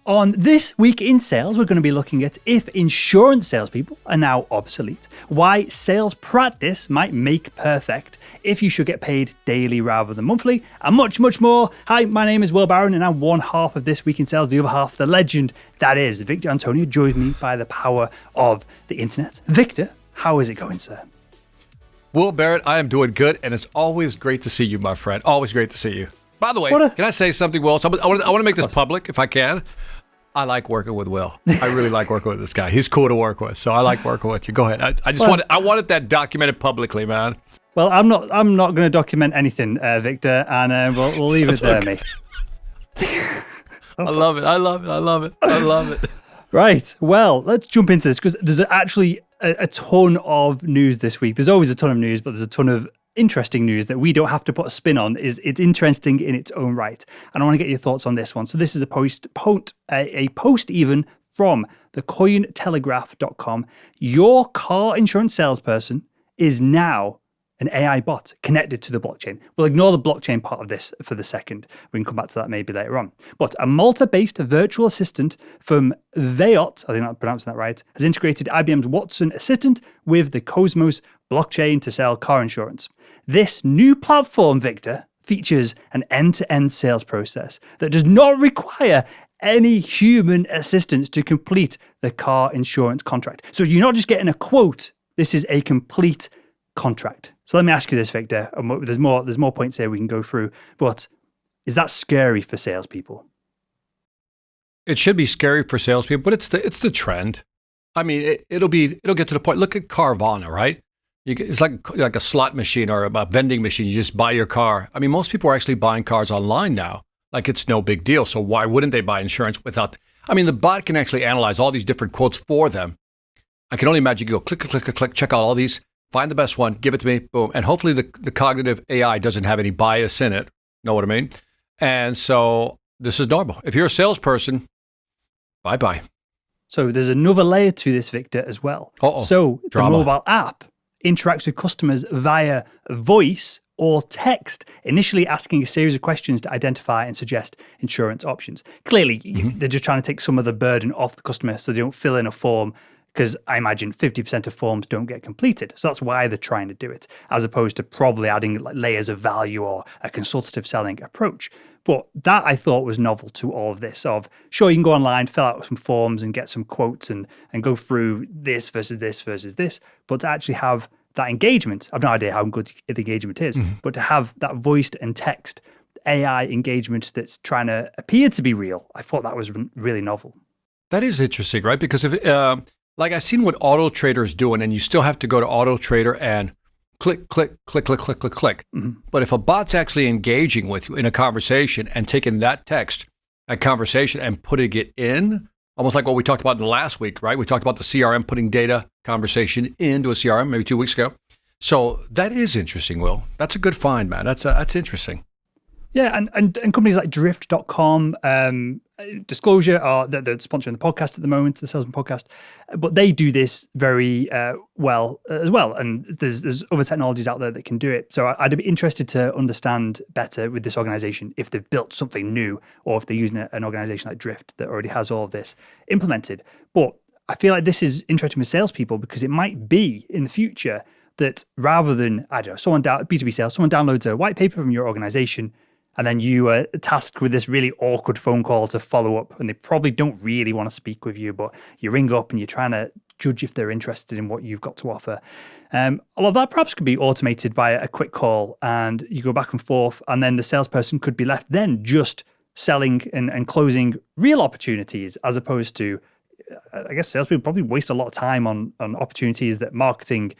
On This Week in Sales, we're going to be looking at if insurance salespeople are now obsolete, why sales practice might make perfect, if you should get paid daily rather than monthly, and much, much more. Hi, my name is Will Barron, and I'm one half of This Week in Sales, the other half, the legend that is Victor Antonio, joins me by the power of the internet. Victor, how is it going, sir? Will Barrett, I am doing good, and it's always great to see you, my friend. Always great to see you. By the way, can I say something, Will? I want to make this public, if I can. I like working with Will. I really like working with this guy. He's cool to work with, so I like working with you. Go ahead. I wanted that documented publicly, man. Well, I'm not going to document anything, Victor, and we'll leave it there, mate. I love it. Right. Well, let's jump into this because there's actually a ton of news this week. There's always a ton of news, but there's a ton of interesting news that we don't have to put a spin on. It's interesting in its own right, and I want to get your thoughts on this one. So this is a post even from thecointelegraph.com. Your car insurance salesperson is now an AI bot connected to the blockchain. We'll ignore the blockchain part of this for the second. We can come back to that maybe later on. But a Malta-based virtual assistant from Vaiot, I think I'm pronouncing that right, has integrated IBM's Watson Assistant with the Cosmos blockchain to sell car insurance. This new platform, Victor, features an end-to-end sales process that does not require any human assistance to complete the car insurance contract. So you're not just getting a quote, this is a complete contract. So let me ask you this, Victor. There's more points here we can go through, but is that scary for salespeople? It should be scary for salespeople, but it's the trend. I mean, it'll get to the point. Look at Carvana, right? It's like a slot machine or a vending machine. You just buy your car. I mean, most people are actually buying cars online now. Like it's no big deal. So why wouldn't they buy insurance without? I mean, the bot can actually analyze all these different quotes for them. I can only imagine you go click, check out all these. Find the best one, give it to me, boom. And hopefully the cognitive AI doesn't have any bias in it. Know what I mean? And so this is normal. If you're a salesperson, bye-bye. So there's another layer to this, Victor, as well. So the mobile app interacts with customers via voice or text, initially asking a series of questions to identify and suggest insurance options. Clearly, they're just trying to take some of the burden off the customer so they don't fill in a form, because I imagine 50% of forms don't get completed. So that's why they're trying to do it, as opposed to probably adding layers of value or a consultative selling approach. But that I thought was novel to all of this of, sure, you can go online, fill out some forms and get some quotes and go through this versus this versus this, but to actually have that engagement, I've no idea how good the engagement is, but to have that voiced and text AI engagement that's trying to appear to be real, I thought that was really novel. That is interesting, right? Because if like I've seen what Auto Trader is doing, and you still have to go to Auto Trader and click. But if a bot's actually engaging with you in a conversation and taking that text, that conversation, and putting it in, almost like what we talked about in the last week, right? We talked about the CRM putting data conversation into a CRM maybe 2 weeks ago. So that is interesting, Will. That's a good find, man. That's interesting. Yeah, and companies like Drift.com, Disclosure, they're sponsoring the podcast at the moment, the Salesman podcast, but they do this very well as well. And there's other technologies out there that can do it. So I'd be interested to understand better with this organization if they've built something new or if they're using an organization like Drift that already has all of this implemented. But I feel like this is interesting for salespeople because it might be in the future that rather than, I don't know, B2B sales, someone downloads a white paper from your organization, and then you are tasked with this really awkward phone call to follow up, and they probably don't really want to speak with you, but you ring up and you're trying to judge if they're interested in what you've got to offer. A lot of that perhaps could be automated by a quick call, and you go back and forth, and then the salesperson could be left then just selling and closing real opportunities, as opposed to, I guess salespeople probably waste a lot of time on opportunities that marketing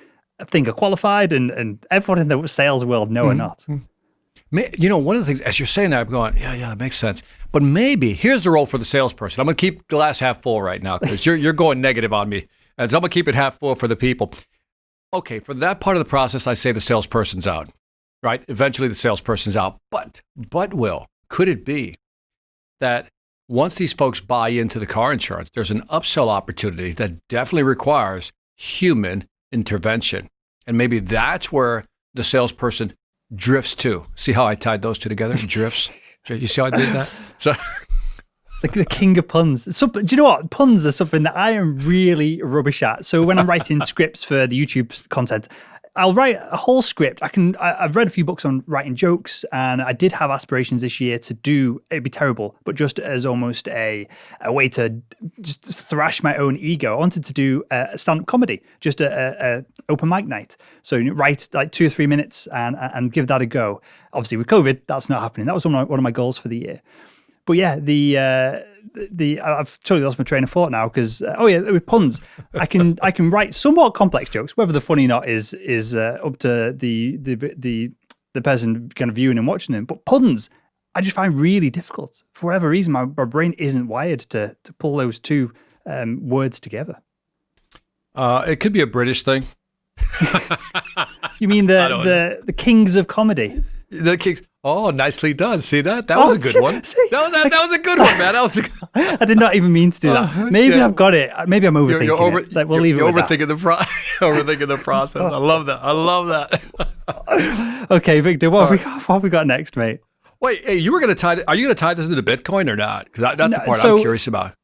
think are qualified, and everyone in the sales world know are not. You know, one of the things, as you're saying that, I'm going, yeah, that makes sense. But maybe, here's the role for the salesperson. I'm going to keep glass half full right now because you're going negative on me. And so I'm going to keep it half full for the people. Okay, for that part of the process, I say the salesperson's out, right? Eventually the salesperson's out. But Will, could it be that once these folks buy into the car insurance, there's an upsell opportunity that definitely requires human intervention? And maybe that's where the salesperson drifts to. See how I tied those two together? Drifts. You see how I did that? So the king of puns. So, do you know what? Puns are something that I am really rubbish at. So when I'm writing scripts for the YouTube content, I'll write a whole script. I've read a few books on writing jokes, and I did have aspirations this year to do, it'd be terrible, but just as almost a way to just thrash my own ego. I wanted to do a stand-up comedy, just a open mic night. So write like 2 or 3 minutes and give that a go. Obviously with COVID, that's not happening. That was one of my goals for the year. But yeah, I've totally lost my train of thought now because with puns, I can write somewhat complex jokes. Whether they're funny or not is up to the person kind of viewing and watching them. But puns, I just find really difficult for whatever reason. My brain isn't wired to pull those two words together. It could be a British thing. You mean the kings of comedy? The kings. Oh, nicely done. See that? That was a good one. That was a good one, man. I did not even mean to do that. Maybe I've got it. Maybe I'm overthinking it. Like, we'll leave it with that. Overthinking the process. I love that. Okay, Victor, what have we got next, mate? Wait, hey, are you going to tie this into Bitcoin or not? Because that's the part I'm curious about.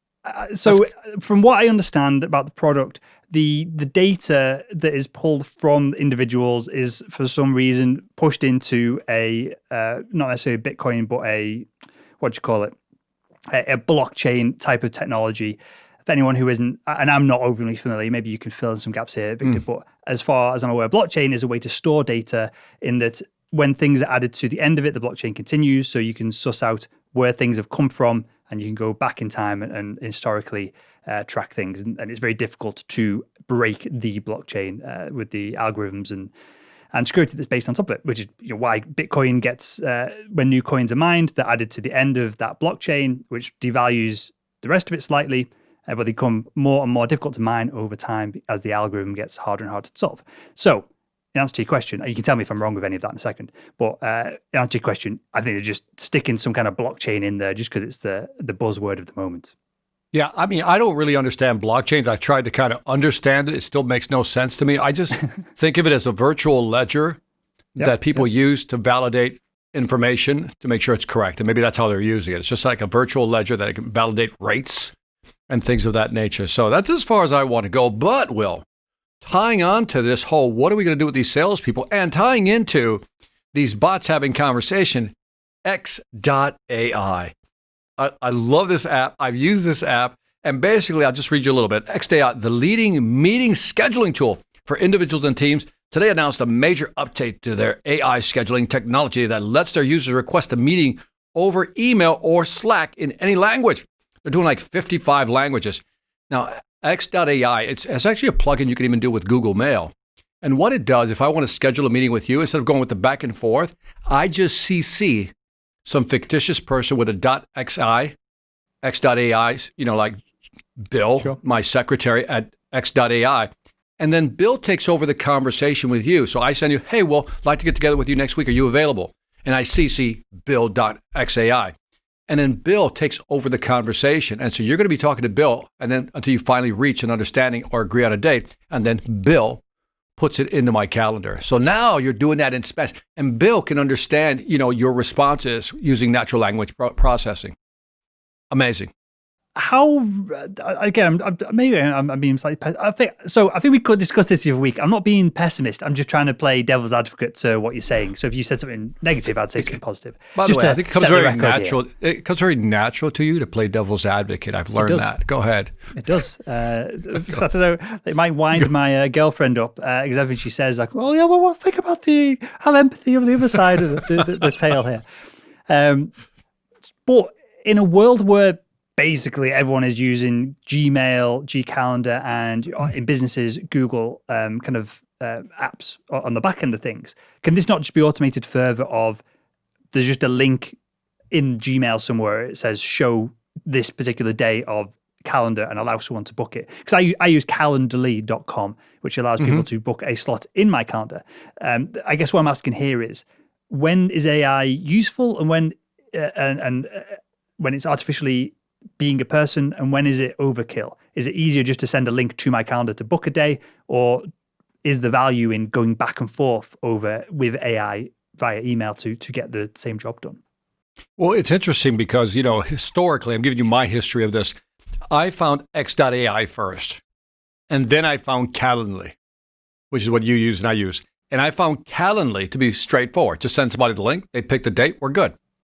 From what I understand about the product, the data that is pulled from individuals is for some reason pushed into a not necessarily Bitcoin, but a blockchain type of technology. For anyone who isn't, and I'm not overly familiar, maybe you can fill in some gaps here, Victor. But as far as I'm aware, blockchain is a way to store data in that when things are added to the end of it, the blockchain continues, so you can suss out where things have come from, and you can go back in time and historically track things. And it's very difficult to break the blockchain with the algorithms and security that's based on top of it, which is why Bitcoin gets, when new coins are mined, they're added to the end of that blockchain, which devalues the rest of it slightly, but they become more and more difficult to mine over time as the algorithm gets harder and harder to solve. So in answer to your question, you can tell me if I'm wrong with any of that in a second, but in answer to your question, I think they're just sticking some kind of blockchain in there just because it's the buzzword of the moment. Yeah, I mean, I don't really understand blockchains. I tried to kind of understand it. It still makes no sense to me. I just think of it as a virtual ledger that people use to validate information to make sure it's correct. And maybe that's how they're using it. It's just like a virtual ledger that can validate rates and things of that nature. So that's as far as I want to go. But, Will, tying on to this whole, what are we going to do with these salespeople? And tying into these bots having conversation, X.ai. I love this app. I've used this app. And basically, I'll just read you a little bit. X.ai, the leading meeting scheduling tool for individuals and teams, today announced a major update to their AI scheduling technology that lets their users request a meeting over email or Slack in any language. They're doing like 55 languages. Now, X.ai, it's actually a plugin you can even do with Google Mail. And what it does, if I want to schedule a meeting with you, instead of going with the back and forth, I just CC some fictitious person with a .xi, X.ai, like Bill, my secretary at X.ai. And then Bill takes over the conversation with you. So I send you, hey, well, I'd like to get together with you next week. Are you available? And I CC Bill.xai. And then Bill takes over the conversation. And so you're going to be talking to Bill and then until you finally reach an understanding or agree on a date. And then Bill puts it into my calendar. So now you're doing that in Spanish. And Bill can understand, your responses using natural language processing. Amazing. How, again, maybe I'm being slightly, I think we could discuss this the other week. I'm not being pessimist. I'm just trying to play devil's advocate to what you're saying. So if you said something negative, I'd say something positive. By the way, I think it comes very natural. It comes very natural to you to play devil's advocate. I've learned that. Go ahead. It does. I don't know. It might wind my girlfriend up because everything she says, like, oh yeah, well, think about have empathy on the other side of the tale here. But in a world where basically everyone is using Gmail, Gcalendar, and in businesses, Google apps on the back end of things. Can this not just be automated further of there's just a link in Gmail somewhere, it says show this particular day of calendar and allow someone to book it? Because I use calendly.com, which allows people to book a slot in my calendar. I guess what I'm asking here is, when is AI useful and when it's artificially being a person, and when is it overkill? Is it easier just to send a link to my calendar to book a day, or is the value in going back and forth with AI via email to get the same job done? Well, it's interesting because, historically, I'm giving you my history of this. I found X.ai first, and then I found Calendly, which is what you use and I use. And I found Calendly to be straightforward. Just send somebody the link, they pick the date, we're good.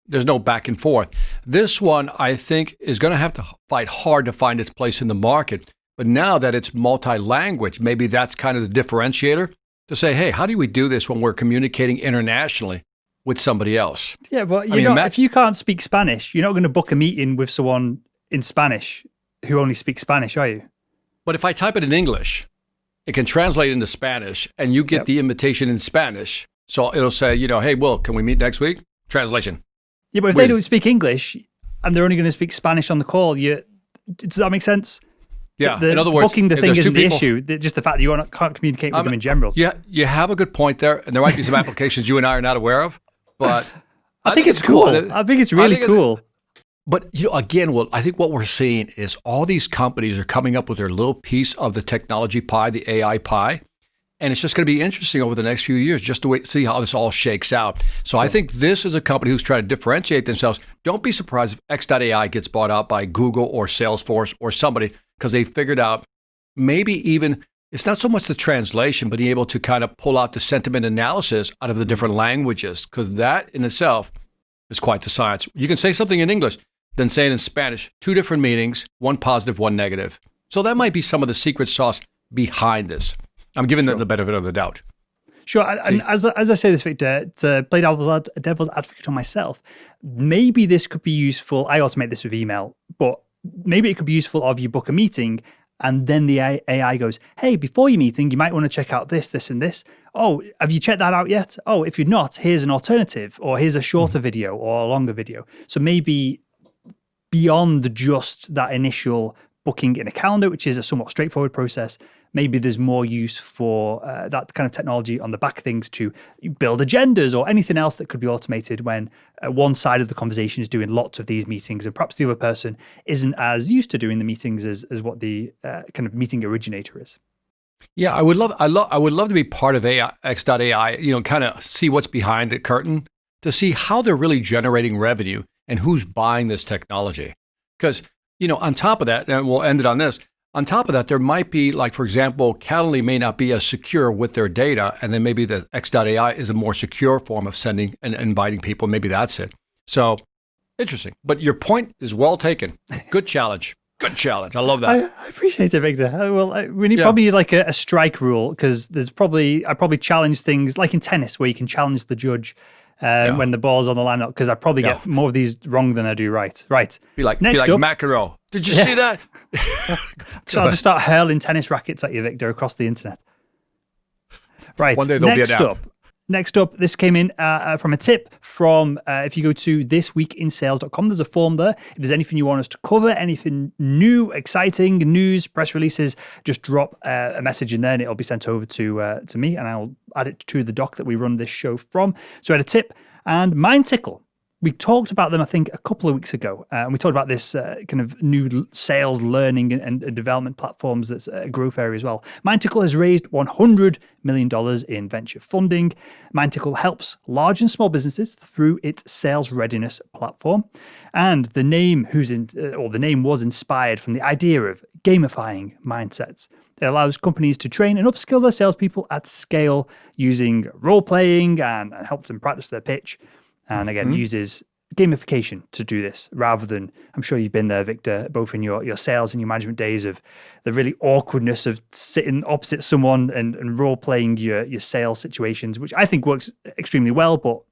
There's no back and forth. This one, I think, is going to have to fight hard to find its place in the market. But now that it's multi-language, maybe that's kind of the differentiator to say, hey, how do we do this when we're communicating internationally with somebody else? Yeah, but if you can't speak Spanish, you're not going to book a meeting with someone in Spanish who only speaks Spanish, are you? But if I type it in English, it can translate into Spanish, and you get the invitation in Spanish. So it'll say, hey, Will, can we meet next week? Translation. Yeah, but if they don't speak English and they're only going to speak Spanish on the call, does that make sense? Yeah. In other words, booking the thing isn't the issue. Just the fact that you can't communicate with them in general. Yeah, you have a good point there, and there might be some applications you and I are not aware of, but I think it's cool. I think it's really cool. But again, Will, I think what we're seeing is all these companies are coming up with their little piece of the technology pie, the AI pie. And it's just going to be interesting over the next few years just to wait, see how this all shakes out. So I think this is a company who's trying to differentiate themselves. Don't be surprised if X.ai gets bought out by Google or Salesforce or somebody, because they figured out maybe even it's not so much the translation, but being able to kind of pull out the sentiment analysis out of the different languages, because that in itself is quite the science. You can say something in English, then say it in Spanish, two different meanings, one positive, one negative. So that might be some of the secret sauce behind this. I'm giving them the benefit of the doubt. Sure. And as I say this, Victor, to play devil's advocate on myself, maybe this could be useful. I automate this with email, but maybe it could be useful if you book a meeting and then the AI goes, hey, before your meeting, you might want to check out this, this, and this. Oh, have you checked that out yet? Oh, if you're not, here's an alternative, or here's a shorter video or a longer video. So maybe beyond just that initial booking in a calendar, which is a somewhat straightforward process, maybe there's more use for that kind of technology on the back of things to build agendas or anything else that could be automated when one side of the conversation is doing lots of these meetings and perhaps the other person isn't as used to doing the meetings as what the kind of meeting originator is. Yeah, I would love to be part of X.ai, kind of see what's behind the curtain to see how they're really generating revenue and who's buying this technology. Because, on top of that, and we'll end it on this, on top of that, there might be, like, for example, Calendly may not be as secure with their data, and then maybe the X.ai is a more secure form of sending and inviting people. Maybe that's it. So, interesting. But your point is well taken. Good challenge. Good challenge. I love that. I appreciate it, Victor. Well, we probably need like a strike rule, because I probably challenge things like in tennis where you can challenge the judge when the ball's on the line, because I probably get more of these wrong than I do right. Right. Be like McEnroe. Did you see that? So I'll just start hurling tennis rackets at you, Victor, across the internet. Right. One day there'll be an app. Next up, this came in from a tip from, if you go to thisweekinsales.com, there's a form there. If there's anything you want us to cover, anything new, exciting, news, press releases, just drop a message in there and it'll be sent over to me, and I'll add it to the doc that we run this show from. So I had a tip, and MindTickle. We talked about them, I think, a couple of weeks ago, and we talked about this kind of new sales learning and development platforms that's a growth area as well. MindTickle has raised $100 million in venture funding. MindTickle helps large and small businesses through its sales readiness platform, and the name was inspired from the idea of gamifying mindsets. It allows companies to train and upskill their salespeople at scale using role-playing and helps them practice their pitch. And again, uses gamification to do this rather than, I'm sure you've been there, Victor, both in your sales and your management days, of the really awkwardness of sitting opposite someone and role-playing your sales situations, which I think works extremely well, but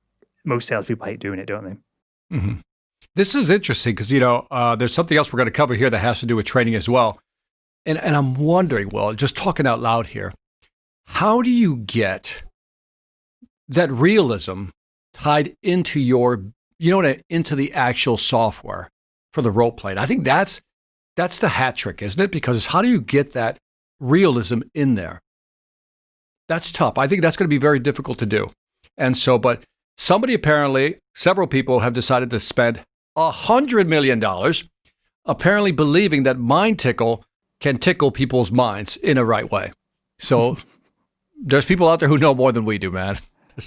most salespeople hate doing it, don't they? Mm-hmm. This is interesting because, there's something else we're going to cover here that has to do with training as well. And I'm wondering, well, just talking out loud here, how do you get that realism tied into into the actual software for the role playing? I think that's the hat trick, isn't it? Because how do you get that realism in there? That's tough. I think that's going to be very difficult to do. And so, but several people have decided to spend $100 million apparently believing that MindTickle can tickle people's minds in a right way. So there's people out there who know more than we do, man.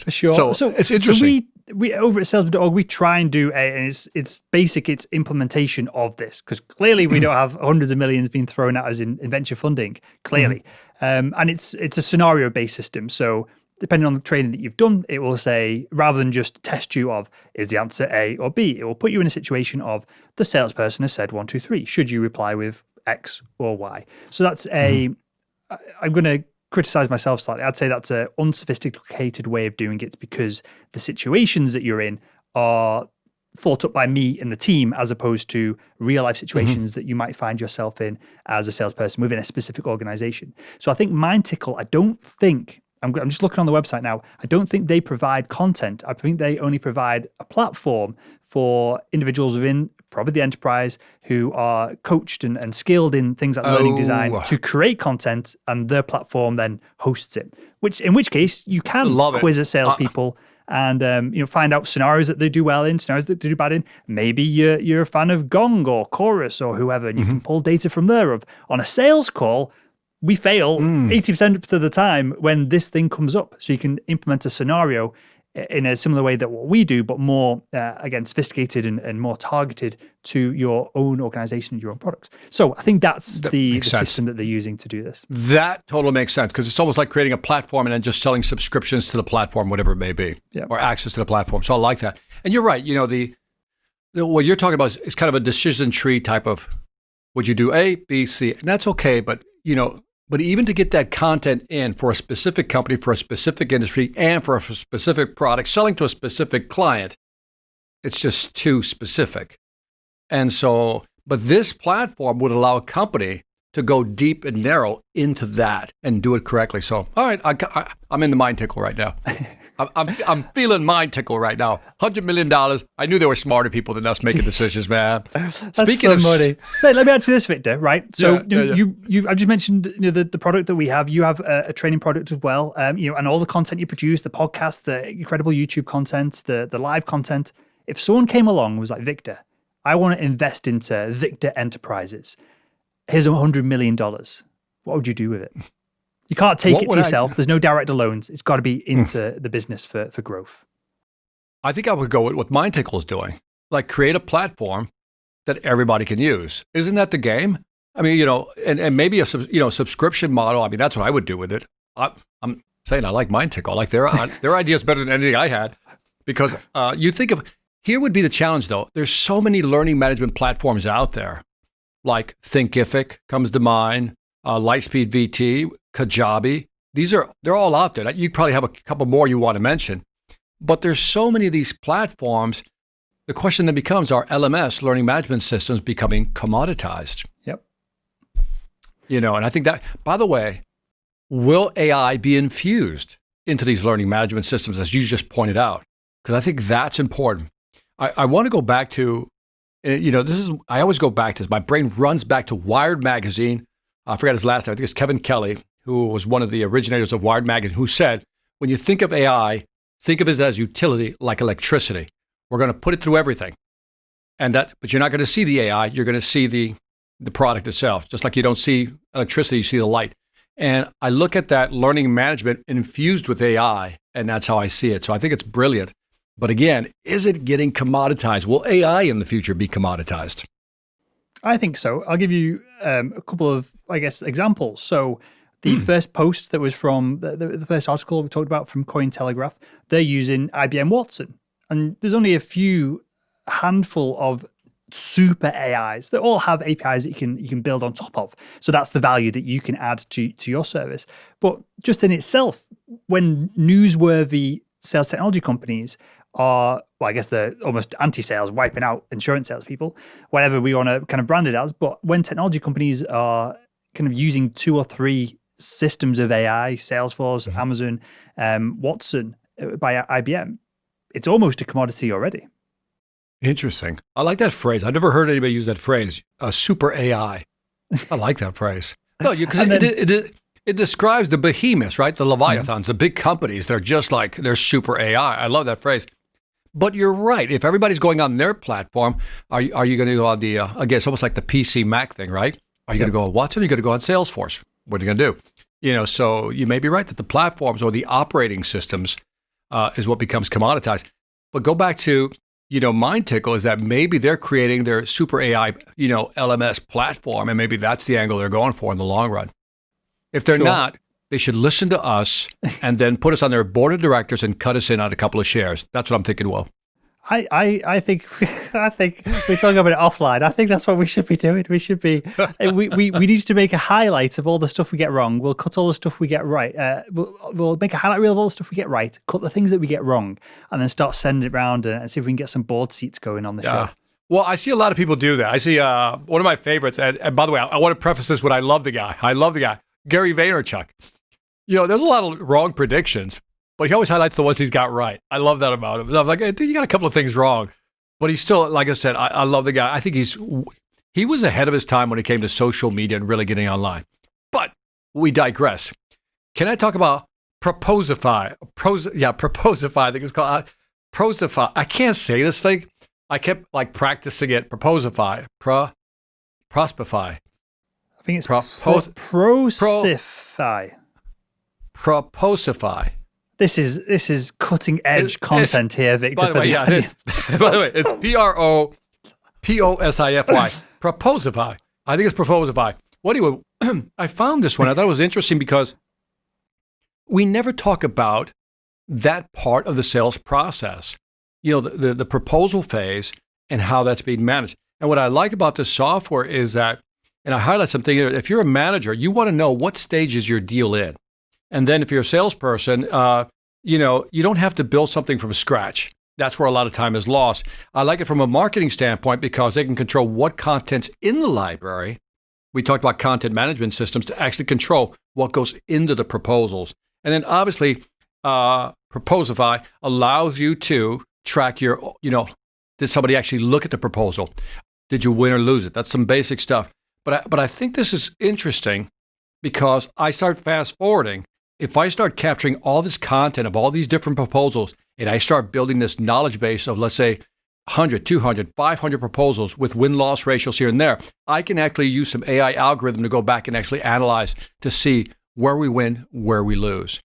Sure. So it's interesting. we over at salesman.org, we try and do and it's basic, it's implementation of this, because clearly we don't have hundreds of millions being thrown at us in venture funding, clearly. And it's a scenario-based system. So depending on the training that you've done, it will say, rather than just test you of, is the answer A or B? It will put you in a situation of, the salesperson has said 1, 2, 3. Should you reply with X or Y? So that's I'm going to criticize myself slightly. I'd say that's an unsophisticated way of doing it, because the situations that you're in are thought up by me and the team, as opposed to real life situations that you might find yourself in as a salesperson within a specific organization. So I think MindTickle, I'm just looking on the website now, I don't think they provide content. I think they only provide a platform for individuals within probably the enterprise who are coached and skilled in things like learning design to create content, and their platform then hosts it. In which case you can quiz a salespeople and find out scenarios that they do well in, scenarios that they do bad in. Maybe you're a fan of Gong or Chorus or whoever, and you can pull data from there. On a sales call, we fail 80% of the time when this thing comes up. So you can implement a scenario in a similar way that what we do, but more, again, sophisticated and more targeted to your own organization and your own products. So I think that's the system that they're using to do this. That totally makes sense, because it's almost like creating a platform and then just selling subscriptions to the platform, whatever it may be, or access to the platform. So I like that. And you're right. What you're talking about is kind of a decision tree type of, would you do A, B, C? And that's okay, but even to get that content in for a specific company, for a specific industry, and for a specific product, selling to a specific client, it's just too specific. And so, but this platform would allow a company to go deep and narrow into that and do it correctly. So, all right, I'm in the MindTickle right now. I'm feeling MindTickle right now. $100 million. I knew there were smarter people than us making decisions, man. Speaking of money, let me ask you this, Victor. Right? So I just mentioned the product that we have. You have a training product as well. And all the content you produce, the podcast, the incredible YouTube content, the live content. If someone came along and was like, Victor, I want to invest into Victor Enterprises. Here's $100 million. What would you do with it? You can't take it to yourself. There's no direct loans. It's got to be into the business for growth. I think I would go with what MindTickle is doing. Like, create a platform that everybody can use. Isn't that the game? I mean, and maybe a subscription model. I mean, that's what I would do with it. I'm saying I like MindTickle. I like their ideas better than anything I had, because you think of, here would be the challenge though. There's so many learning management platforms out there, like Thinkific comes to mind, Lightspeed VT, Kajabi. They're all out there. You probably have a couple more you want to mention, but there's so many of these platforms. The question then becomes, are LMS, learning management systems, becoming commoditized? Yep. And I think that, by the way, will AI be infused into these learning management systems, as you just pointed out? Because I think that's important. I want to go back to, I always go back to this. My brain runs back to Wired magazine. I forgot his last name. I think it's Kevin Kelly, who was one of the originators of Wired magazine, who said, when you think of AI, think of it as utility, like electricity. We're going to put it through everything. But you're not going to see the AI. You're going to see the product itself. Just like you don't see electricity, you see the light. And I look at that learning management infused with AI, and that's how I see it. So I think it's brilliant. But again, is it getting commoditized? Will AI in the future be commoditized? I think so. I'll give you a couple of, examples. So the first post that was from the first article we talked about from Cointelegraph, they're using IBM Watson. And there's only a handful of super AIs that all have APIs that you can build on top of. So that's the value that you can add to your service. But just in itself, when newsworthy sales technology companies are, they're almost anti-sales, wiping out insurance salespeople, whatever we want to kind of brand it as. But when technology companies are kind of using 2 or 3 systems of AI, Salesforce, Amazon, Watson by IBM, it's almost a commodity already. Interesting. I like that phrase. I've never heard anybody use that phrase, super AI. I like that phrase. No, because it describes the behemoths, right? The Leviathans, the big companies. They're just like, they're super AI. I love that phrase. But you're right. If everybody's going on their platform, are you going to go on the, again, it's almost like the PC Mac thing, right? Are you going to go on Watson? Are you going to go on Salesforce? What are you going to do? So you may be right that the platforms or the operating systems is what becomes commoditized. But go back to, MindTickle is that maybe they're creating their super AI, LMS platform, and maybe that's the angle they're going for in the long run. If they're not, they should listen to us and then put us on their board of directors and cut us in on a couple of shares. That's what I'm thinking, Will. I think we're talking about it offline. I think that's what we should be doing. We should be we need to make a highlight of all the stuff we get wrong. We'll cut all the stuff we get right. We'll make a highlight reel of all the stuff we get right, cut the things that we get wrong, and then start sending it around and see if we can get some board seats going on the show. Well, I see a lot of people do that. I see one of my favorites, and by the way, I want to preface this with I love the guy, Gary Vaynerchuk. There's a lot of wrong predictions, but he always highlights the ones he's got right. I love that about him. I'm like, hey, dude, you got a couple of things wrong. But he's still, like I said, I love the guy. I think he was ahead of his time when it came to social media and really getting online. But we digress. Can I talk about Proposify? Proposify, I think it's called. Prosify. I can't say this thing. I kept practicing it. Proposify. Prospify. I think it's Prosify. Proposify. This is cutting edge content here, Victor. By the way, it's Proposify. Proposify. I think it's Proposify. Well, anyway, I found this one. I thought it was interesting because we never talk about that part of the sales process. The proposal phase and how that's being managed. And what I like about this software is that, and I highlight something here, if you're a manager, you want to know what stage is your deal in. And then if you're a salesperson, you don't have to build something from scratch. That's where a lot of time is lost. I like it from a marketing standpoint because they can control what content's in the library. We talked about content management systems to actually control what goes into the proposals. And then obviously, Proposify allows you to track your, did somebody actually look at the proposal? Did you win or lose it? That's some basic stuff. But I think this is interesting because I start fast forwarding. If I start capturing all this content of all these different proposals and I start building this knowledge base of, let's say, 100, 200, 500 proposals with win-loss ratios here and there, I can actually use some AI algorithm to go back and actually analyze to see where we win, where we lose.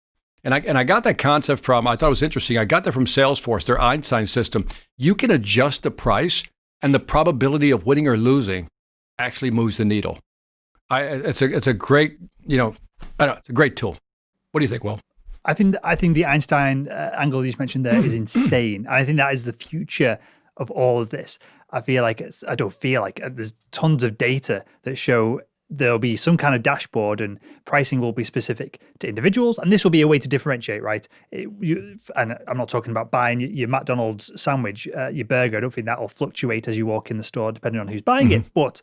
And I got that concept from, I thought it was interesting, I got that from Salesforce, their Einstein system. You can adjust the price and the probability of winning or losing actually moves the needle. It's a great, it's a great tool. What do you think, Will? I think the Einstein angle you mentioned there is insane. And I think that is the future of all of this. There's tons of data that show there'll be some kind of dashboard and pricing will be specific to individuals. And this will be a way to differentiate, right? And I'm not talking about buying your McDonald's sandwich, your burger. I don't think that will fluctuate as you walk in the store, depending on who's buying it. But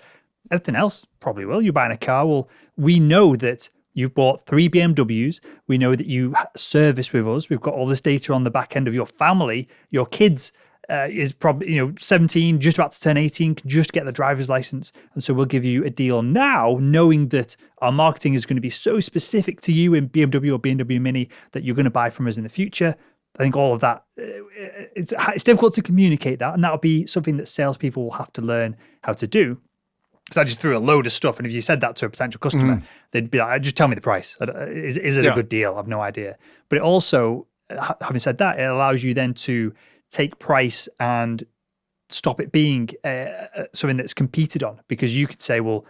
everything else probably will. You're buying a car. Well, we know that you've bought 3 BMWs. We know that you service with us. We've got all this data on the back end of your family. Your kids is probably 17, just about to turn 18, can just get the driver's license. And so we'll give you a deal now, knowing that our marketing is going to be so specific to you in BMW or BMW Mini that you're going to buy from us in the future. I think all of that, it's difficult to communicate that. And that'll be something that salespeople will have to learn how to do. Because I just threw a load of stuff, and if you said that to a potential customer, they'd be like, just tell me the price. Is it a good deal? I have no idea. But it also, having said that, it allows you then to take price and stop it being something that's competed on, because you could say, well,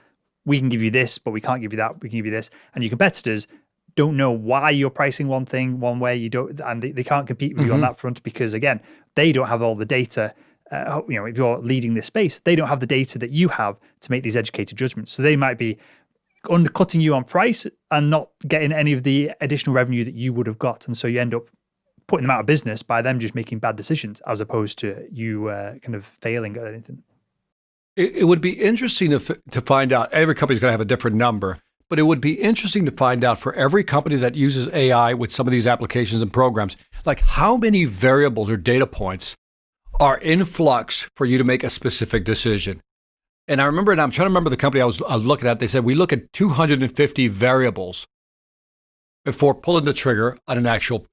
we can give you this, but we can't give you that. We can give you this. And your competitors don't know why you're pricing one thing one way. You don't, and they can't compete with you on that front because, again, they don't have all the data. If you're leading this space, they don't have the data that you have to make these educated judgments. So they might be undercutting you on price and not getting any of the additional revenue that you would have got. And so you end up putting them out of business by them just making bad decisions, as opposed to you kind of failing at anything. It would be interesting to find out. Every company's going to have a different number, but it would be interesting to find out for every company that uses AI with some of these applications and programs, like how many variables or data points are in flux for you to make a specific decision. And I remember, and I'm trying to remember the company I was looking at, they said, we look at 250 variables before pulling the trigger on an actual,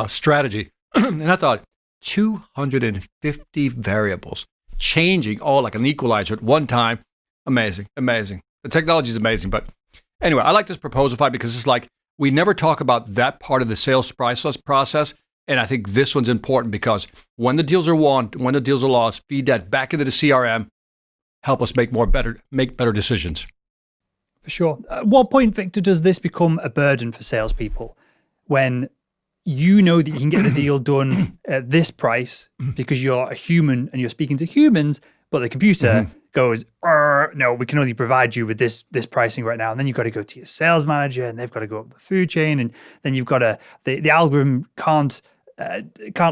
strategy. And I thought, 250 variables changing all like an equalizer at one time. Amazing. The technology is amazing. But anyway, I like this Proposify because it's like, we never talk about that part of the sales process. And I think this one's important because when the deals are won, when the deals are lost, feed that back into the CRM, help us make better decisions. For sure. At what point, Victor, does this become a burden for salespeople when you know that you can get the deal done at this price because you're a human and you're speaking to humans, but the computer goes, no, we can only provide you with this pricing right now. And then you've got to go to your sales manager and they've got to go up the food chain. And then you've got to, the algorithm can't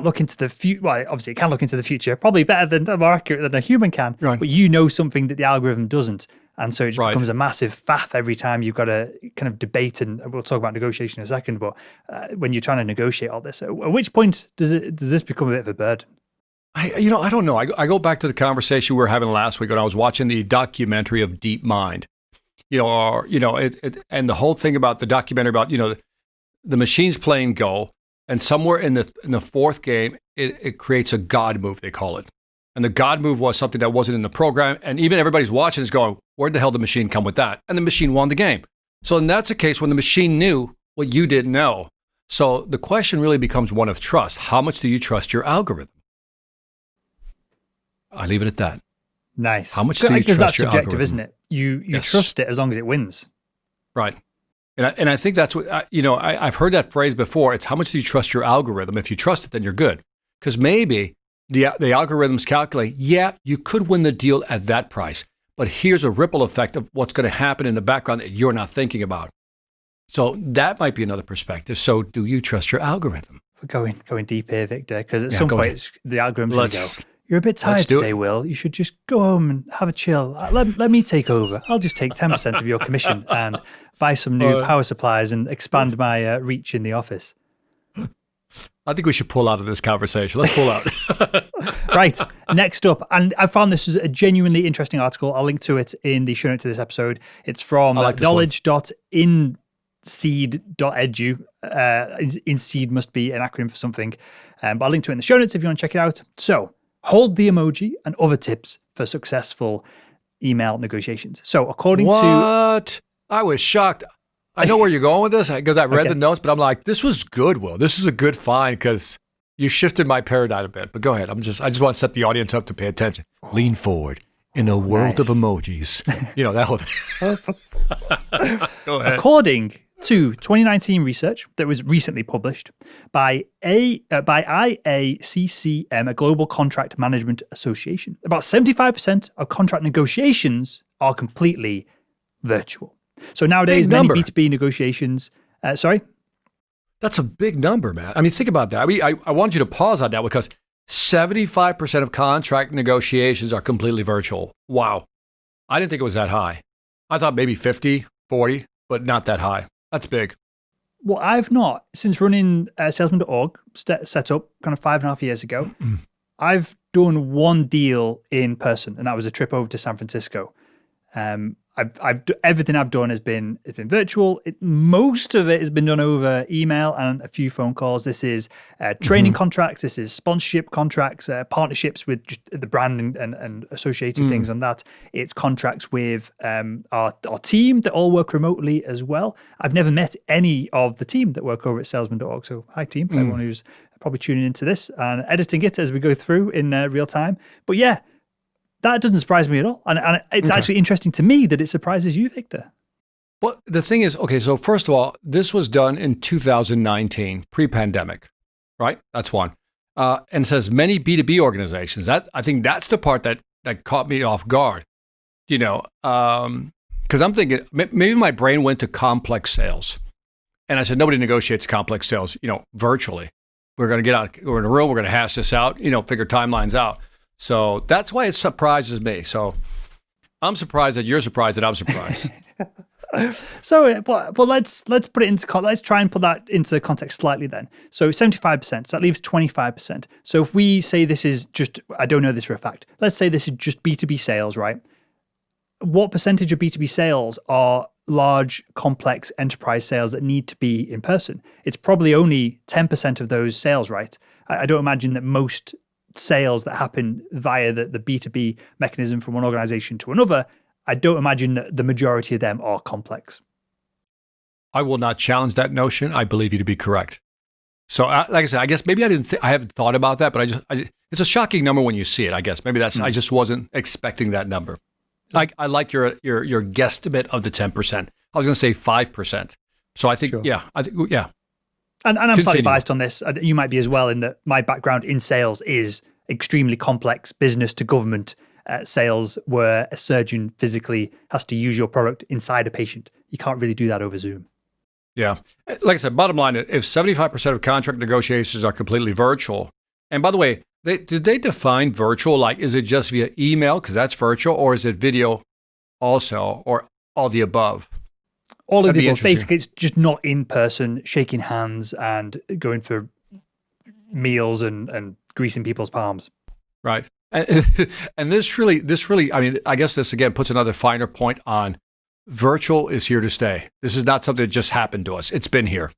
look into the future. Well, obviously it can look into the future, probably more accurate than a human can, right. But you know something that the algorithm doesn't. And so it just becomes a massive faff every time you've got to kind of debate, and we'll talk about negotiation in a second, but when you're trying to negotiate all this, at which point does this become a bit of a burden? I don't know. I go back to the conversation we were having last week when I was watching the documentary of DeepMind, and the whole thing about the documentary about, the machines playing Go, and somewhere in the fourth game, it creates a God move, they call it. And the God move was something that wasn't in the program. And even everybody's watching is going, where the hell did the machine come with that? And the machine won the game. So then that's a case when the machine knew what you didn't know. So the question really becomes one of trust. How much do you trust your algorithm? I leave it at that. Nice. How much do you trust your algorithm? Because that's subjective, isn't it? You trust it as long as it wins. Right. And I think that's what, I've heard that phrase before. It's how much do you trust your algorithm? If you trust it, then you're good. Because maybe the algorithms calculate, you could win the deal at that price, but here's a ripple effect of what's going to happen in the background that you're not thinking about. So that might be another perspective. So do you trust your algorithm? We're going deep here, Victor, because at some point the algorithm's going to go, you're a bit tired today, Will. You should just go home and have a chill. Let me take over. I'll just take 10% of your commission and buy some new power supplies and expand my reach in the office. I think we should pull out of this conversation. Let's pull out. Right. Next up, and I found this was a genuinely interesting article. I'll link to it in the show notes to this episode. It's from knowledge.inseed.edu. Inseed must be an acronym for something. But I'll link to it in the show notes if you want to check it out. So, hold the emoji and other tips for successful email negotiations. So, according to... What? I was shocked. I know where you're going with this because I read the notes, but I'm like, this was good, Will. This is a good find because you shifted my paradigm a bit. But go ahead. I just want to set the audience up to pay attention. Lean forward in a world of emojis. That whole. Go ahead. According to 2019 research that was recently published by IACCM, a global contract management association, about 75% of contract negotiations are completely virtual. So nowadays, many B2B negotiations, sorry? That's a big number, man. I mean, think about that. I mean, I want you to pause on that because 75% of contract negotiations are completely virtual. Wow. I didn't think it was that high. I thought maybe 50, 40, but not that high. That's big. Well, I've not, since running salesman.org, set up kind of 5.5 years ago, I've done one deal in person, and that was a trip over to San Francisco. Everything I've done has been virtual. Most of it has been done over email and a few phone calls. This is training contracts. This is sponsorship contracts, partnerships with the brand and associated things on that. It's contracts with our team that all work remotely as well. I've never met any of the team that work over at salesman.org. So hi team, everyone who's probably tuning into this and editing it as we go through in real time. But yeah, that doesn't surprise me at all. And it's actually interesting to me that it surprises you, Victor. Well, the thing is, so first of all, this was done in 2019, pre-pandemic, right? That's one. And it says many B2B organizations. I think that's the part that caught me off guard, because I'm thinking, maybe my brain went to complex sales. And I said, nobody negotiates complex sales, virtually. We're going to get out, we're in a room, we're going to hash this out, figure timelines out. So that's why it surprises me. So I'm surprised that you're surprised that I'm surprised. So, well, let's put it into let's try and put that into context slightly then. So 75%, so that leaves 25%. So if we say this is just, I don't know this for a fact, let's say this is just B2B sales, right? What percentage of B2B sales are large, complex enterprise sales that need to be in person? It's probably only 10% of those sales, right? I don't imagine that most sales that happen via the B2B mechanism from one organization to another, I don't imagine that the majority of them are complex. I will not challenge that notion. I believe you to be correct. So, like I said, I guess maybe I haven't thought about that, but it's a shocking number when you see it. I guess maybe I just wasn't expecting that number. I like your guesstimate of the 10%. I was going to say 5%. So I think, Sure. yeah. And I'm slightly Continue. biased on this. You might be as well, in that my background in sales is extremely complex business to government sales, where a surgeon physically has to use your product inside a patient. You can't really do that over Zoom. Yeah. Like I said, bottom line, if 75% of contract negotiations are completely virtual, and by the way, did they define virtual? Like, is it just via email, because that's virtual, or is it video also, or all the above? All of That'd the be above. interesting. Basically, it's just not in person, shaking hands and going for meals and greasing people's palms. Right. And this really, I mean, I guess this again puts another finer point on virtual is here to stay. This is not something that just happened to us. It's been here.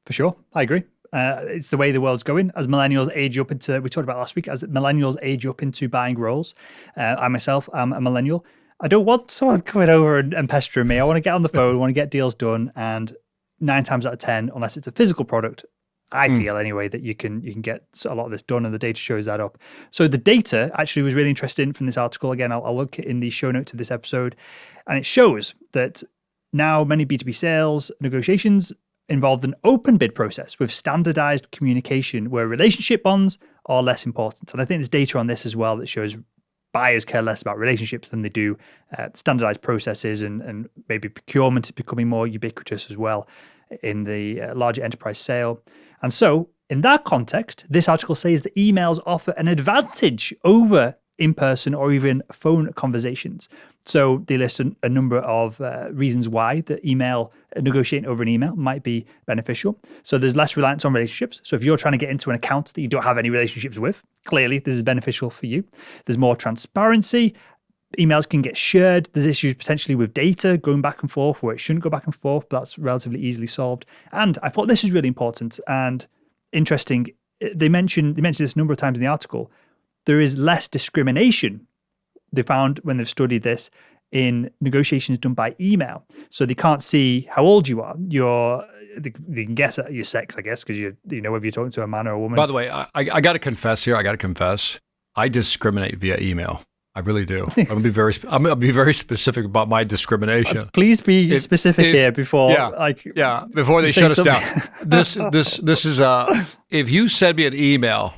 For sure. I agree. It's the way the world's going. As millennials age up into, we talked about last week, as millennials age up into buying roles. I myself am a millennial. I don't want someone coming over and pestering me. I want to get on the phone, want to get deals done. And 9 times out of 10, unless it's a physical product, I feel anyway that you can get a lot of this done, and the data shows that up. So the data actually was really interesting from this article. Again, I'll look in the show notes to this episode, and it shows that now many B2B sales negotiations involved an open bid process with standardized communication, where relationship bonds are less important. And I think there's data on this as well that shows buyers care less about relationships than they do standardized processes, and maybe procurement is becoming more ubiquitous as well in the larger enterprise sale. And so in that context, this article says that emails offer an advantage over in-person or even phone conversations. So they list a number of reasons why negotiating over an email might be beneficial. So there's less reliance on relationships. So if you're trying to get into an account that you don't have any relationships with, clearly this is beneficial for you. There's more transparency. Emails can get shared. There's issues potentially with data going back and forth where it shouldn't go back and forth, but that's relatively easily solved. And I thought this is really important and interesting. They mentioned this a number of times in the article. There is less discrimination, they found when they've studied this, in negotiations done by email. So they can't see how old you are. They can guess at your sex, I guess, because you know whether you're talking to a man or a woman. By the way, I got to confess here. I discriminate via email. I really do. I'm gonna be very specific about my discrimination. Please be specific here before, before they shut us down. This is if you send me an email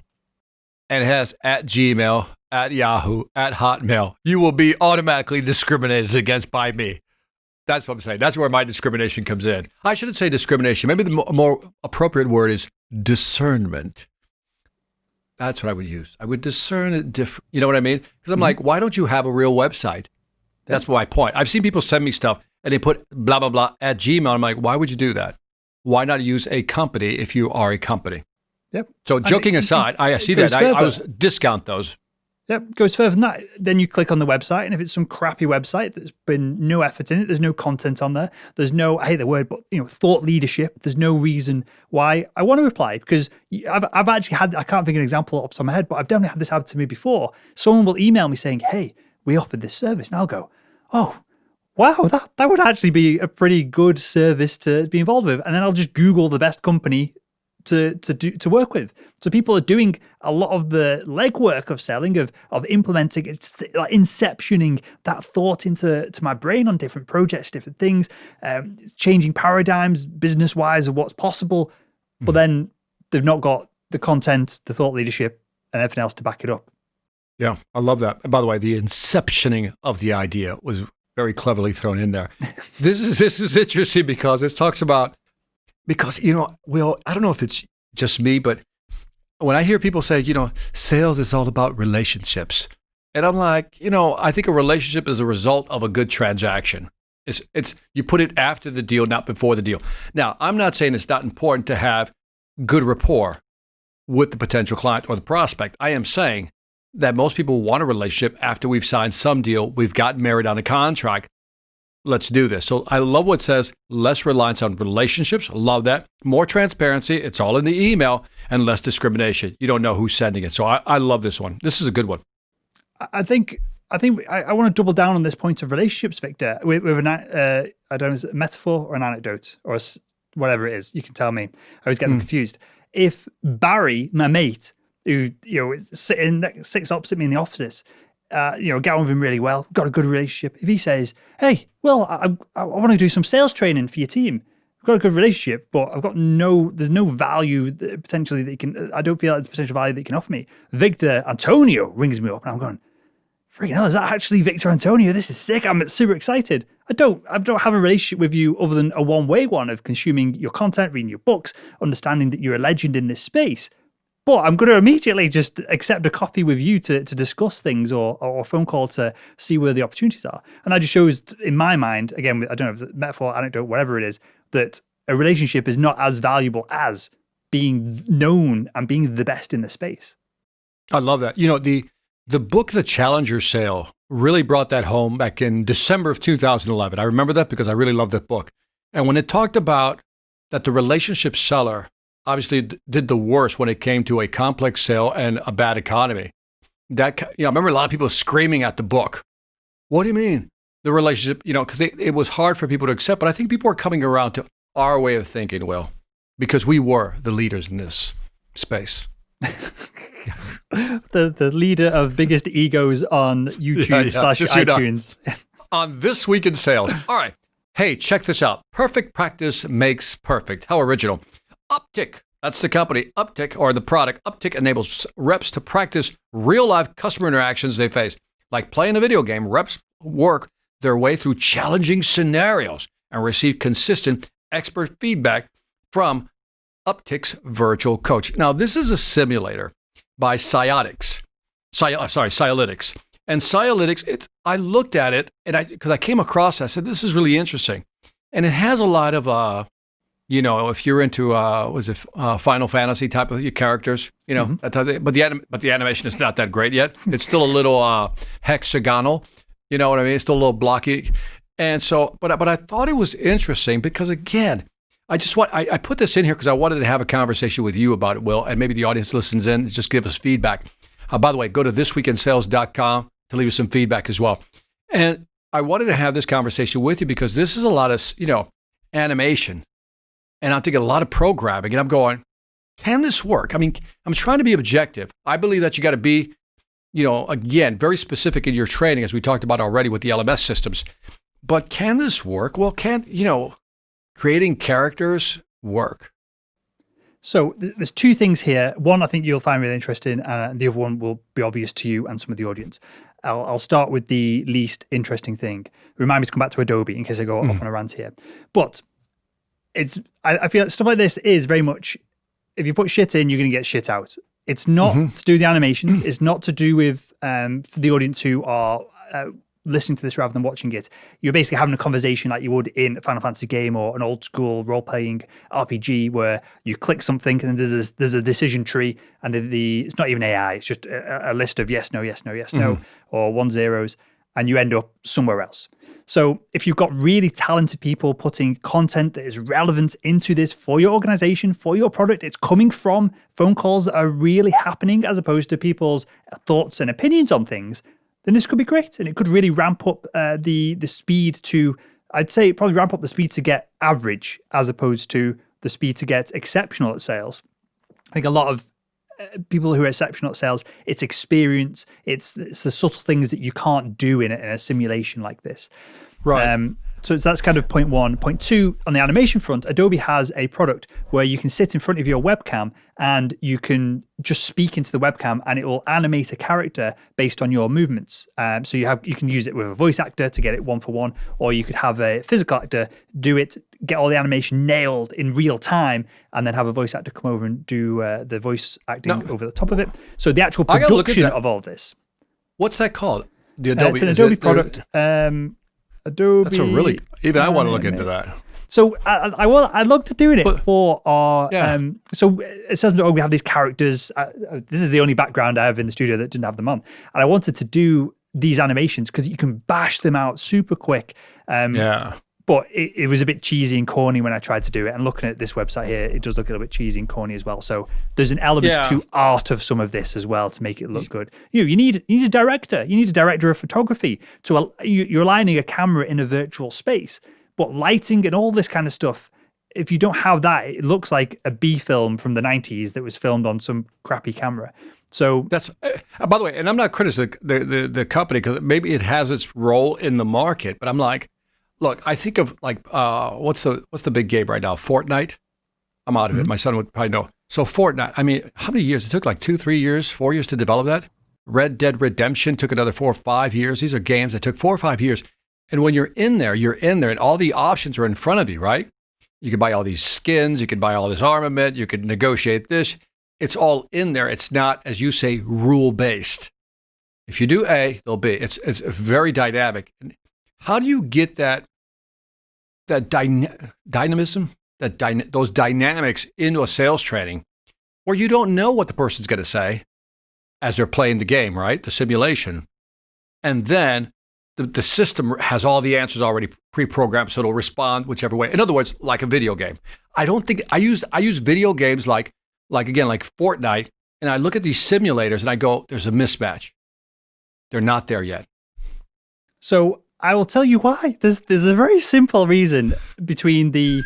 and it has at Gmail, at Yahoo, at Hotmail, you will be automatically discriminated against by me. That's what I'm saying. That's where my discrimination comes in. I shouldn't say discrimination. Maybe the more appropriate word is discernment. That's what I would use. I would discern it different. You know what I mean? Because I'm like, why don't you have a real website? That's my point. I've seen people send me stuff and they put blah, blah, blah at Gmail. I'm like, why would you do that? Why not use a company if you are a company? Yep. So joking aside, I see that. I always discount those. Yep, goes further than that. Then you click on the website, and if it's some crappy website that's been no effort in it, there's no content on there, there's no, I hate the word, but thought leadership, there's no reason why I want to reply, because I've actually had, I can't think of an example off the top of my head, but I've definitely had this happen to me before. Someone will email me saying, hey, we offered this service, and I'll go, oh, wow, that would actually be a pretty good service to be involved with. And then I'll just Google the best company to work with. So people are doing a lot of the legwork of selling, of implementing, it's like inceptioning that thought into my brain on different projects, different things, changing paradigms business wise of what's possible. But then they've not got the content, the thought leadership, and everything else to back it up. Yeah, I love that. And by the way, the inceptioning of the idea was very cleverly thrown in there. This is interesting because it talks about, because, I don't know if it's just me, but when I hear people say, sales is all about relationships. And I'm like, I think a relationship is a result of a good transaction. It's you put it after the deal, not before the deal. Now, I'm not saying it's not important to have good rapport with the potential client or the prospect. I am saying that most people want a relationship after we've signed some deal, we've gotten married on a contract. Let's do this. So I love what it says, less reliance on relationships. Love that. More transparency. It's all in the email, and less discrimination. You don't know who's sending it. So I love this one. This is a good one. I think I want to double down on this point of relationships, Victor, with an, I don't know, is it a metaphor or an anecdote or whatever it is. You can tell me. I always get them confused. If Barry, my mate, who sits opposite me in the office, get on with him really well, got a good relationship. If he says, "Hey, well, I want to do some sales training for your team. We've got a good relationship, but there's no value that potentially that you can. I don't feel like there's potential value that you can offer me." Victor Antonio rings me up, and I'm going, "Freaking hell, is that actually Victor Antonio? This is sick. I'm super excited." I don't have a relationship with you other than a one-way one of consuming your content, reading your books, understanding that you're a legend in this space. But I'm going to immediately just accept a coffee with you to discuss things or a phone call to see where the opportunities are. And that just shows, in my mind, again, I don't know if it's a metaphor, anecdote, whatever it is, that a relationship is not as valuable as being known and being the best in the space. I love that. The book, The Challenger Sale, really brought that home back in December of 2011. I remember that because I really loved that book. And when it talked about that the relationship seller obviously did the worst when it came to a complex sale and a bad economy, I remember a lot of people screaming at the book. What do you mean? The relationship, because it was hard for people to accept. But I think people are coming around to our way of thinking, Will, because we were the leaders in this space. the leader of biggest egos on YouTube / iTunes. On This Week in Sales. All right. Hey, check this out. Perfect practice makes perfect. How original. Uptick. That's the company. Uptick, or the product. Uptick enables reps to practice real life customer interactions they face. Like playing a video game, reps work their way through challenging scenarios and receive consistent expert feedback from Uptick's virtual coach. Now, this is a simulator by Ciolytics. And Ciolytics, I looked at it, and because I came across it, I said, this is really interesting. And it has a lot of, if you're into, Final Fantasy type of characters, that type of, but the animation is not that great yet. It's still a little hexagonal, you know what I mean? It's still a little blocky. And so, but I thought it was interesting because, again, I put this in here because I wanted to have a conversation with you about it, Will, and maybe the audience listens in, just give us feedback. By the way, go to thisweekinsales.com to leave us some feedback as well. And I wanted to have this conversation with you because this is a lot of, animation, and I'm thinking a lot of programming, and I'm going, can this work? I mean, I'm trying to be objective. I believe that you got to be, again, very specific in your training, as we talked about already with the LMS systems. But can this work? Well, creating characters work? So there's two things here. One, I think you'll find really interesting, and the other one will be obvious to you and some of the audience. I'll start with the least interesting thing. Remind me to come back to Adobe in case I go off on a rant here. But I feel like stuff like this is very much, if you put shit in, you're going to get shit out. It's not to do with the animations. It's not to do with, for the audience who are listening to this rather than watching it, you're basically having a conversation like you would in a Final Fantasy game or an old school role-playing RPG where you click something and there's a decision tree, and it's not even AI, it's just a list of yes, no, yes, no, yes, no, or 1 zeros, and you end up somewhere else. So if you've got really talented people putting content that is relevant into this for your organization, for your product, it's coming from phone calls that are really happening as opposed to people's thoughts and opinions on things, then this could be great. And it could really ramp up the speed to, I'd say probably ramp up the speed to get average as opposed to the speed to get exceptional at sales. I think a lot of people who are exceptional at sales, it's experience, it's the subtle things that you can't do in a simulation like this. Right. So that's kind of point one. Point two, on the animation front, Adobe has a product where you can sit in front of your webcam and you can just speak into the webcam and it will animate a character based on your movements. So you can use it with a voice actor to get it 1-for-1, or you could have a physical actor do it, get all the animation nailed in real time, and then have a voice actor come over and do the voice acting over the top of it. So the actual production of all this. What's that called? The Adobe. It's an Adobe product. Adobe. That's a really, even I want to look into that. So I love to doing it for our, so it says, we have these characters. This is the only background I have in the studio that didn't have them on. And I wanted to do these animations because you can bash them out super quick. But it was a bit cheesy and corny when I tried to do it. And looking at this website here, it does look a little bit cheesy and corny as well. So there's an element to art of some of this as well to make it look good. You need a director. You need a director of photography. You're aligning a camera in a virtual space. But lighting and all this kind of stuff, if you don't have that, it looks like a B film from the 90s that was filmed on some crappy camera. So that's by the way, and I'm not criticizing the company because maybe it has its role in the market, but I'm like, look, I think of like what's the big game right now? Fortnite. I'm out of it. My son would probably know. So Fortnite. I mean, how many years? It took like 2, 3 years, 4 years to develop that. Red Dead Redemption took another 4 or 5 years. These are games that took 4 or 5 years. And when you're in there, and all the options are in front of you, right? You can buy all these skins, you can buy all this armament, you can negotiate this. It's all in there. It's not, as you say, rule-based. If you do A, there'll B. It's very dynamic. And how do you get that dynamism, those dynamics into a sales training where you don't know what the person's going to say as they're playing the game, right? The simulation. And then the system has all the answers already pre-programmed, so it'll respond whichever way. In other words, like a video game. I don't think I use video games like Fortnite, and I look at these simulators and I go, there's a mismatch. They're not there yet. So I will tell you why. There's a very simple reason between the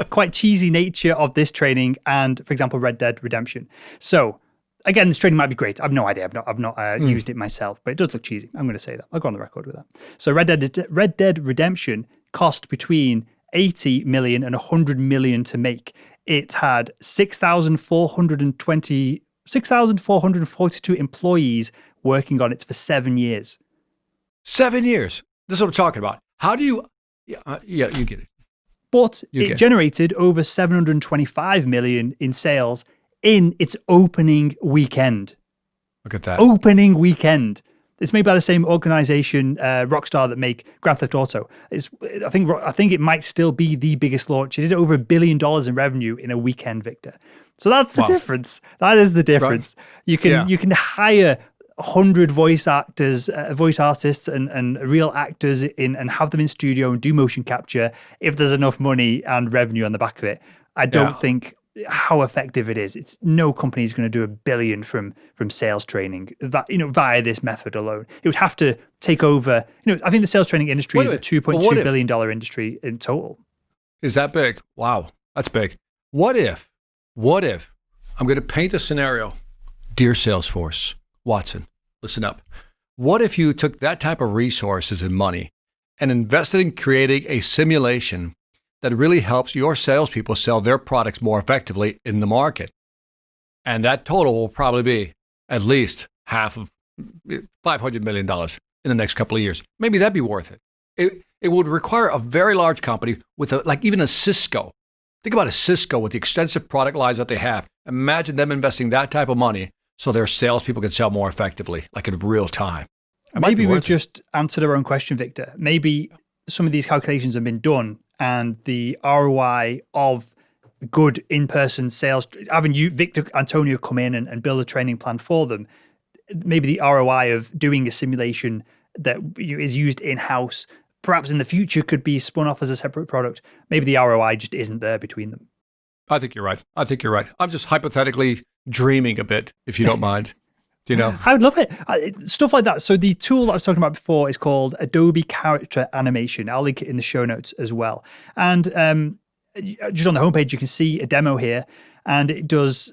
quite cheesy nature of this training and, for example, Red Dead Redemption. So again, this training might be great. I've no idea. I've not used it myself, but it does look cheesy. I'm going to say that. I'll go on the record with that. So Red Dead Redemption cost between 80 million and 100 million to make. It had 6,442 employees working on it for 7 years. 7 years. This is what I'm talking about. How do you? Yeah, you get it. But it generated over 725 million in sales in its opening weekend. Look at that. Opening weekend. It's made by the same organization, Rockstar, that make Grand Theft Auto. I think it might still be the biggest launch. It did over $1 billion in revenue in a weekend, Victor. So that's the difference. That is the difference. Right. You can hire 100 voice actors, voice artists, and real actors and have them in studio and do motion capture if there's enough money and revenue on the back of it. I don't think how effective it is. It's no company is going to do $1 billion from sales training via this method alone. It would have to take over. I think the sales training industry is a $2.2 billion industry in total. Is that big? Wow, that's big. What if I'm going to paint a scenario, dear Salesforce, Watson, listen up. What if you took that type of resources and money and invested in creating a simulation that really helps your salespeople sell their products more effectively in the market? And that total will probably be at least half of $500 million in the next couple of years. Maybe that'd be worth it. It would require a very large company with even a Cisco. Think about a Cisco with the extensive product lines that they have. Imagine them investing that type of money so their salespeople can sell more effectively, like in real time. Maybe we've just answered our own question, Victor. Maybe some of these calculations have been done and the ROI of good in-person sales, having you, Victor Antonio, come in and build a training plan for them, maybe the ROI of doing a simulation that is used in-house, perhaps in the future could be spun off as a separate product. Maybe the ROI just isn't there between them. I think you're right. I'm just hypothetically dreaming a bit, if you don't mind. I would love it. Stuff like that. So the tool that I was talking about before is called Adobe Character Animation. I'll link it in the show notes as well. And just on the homepage, you can see a demo here. And it does,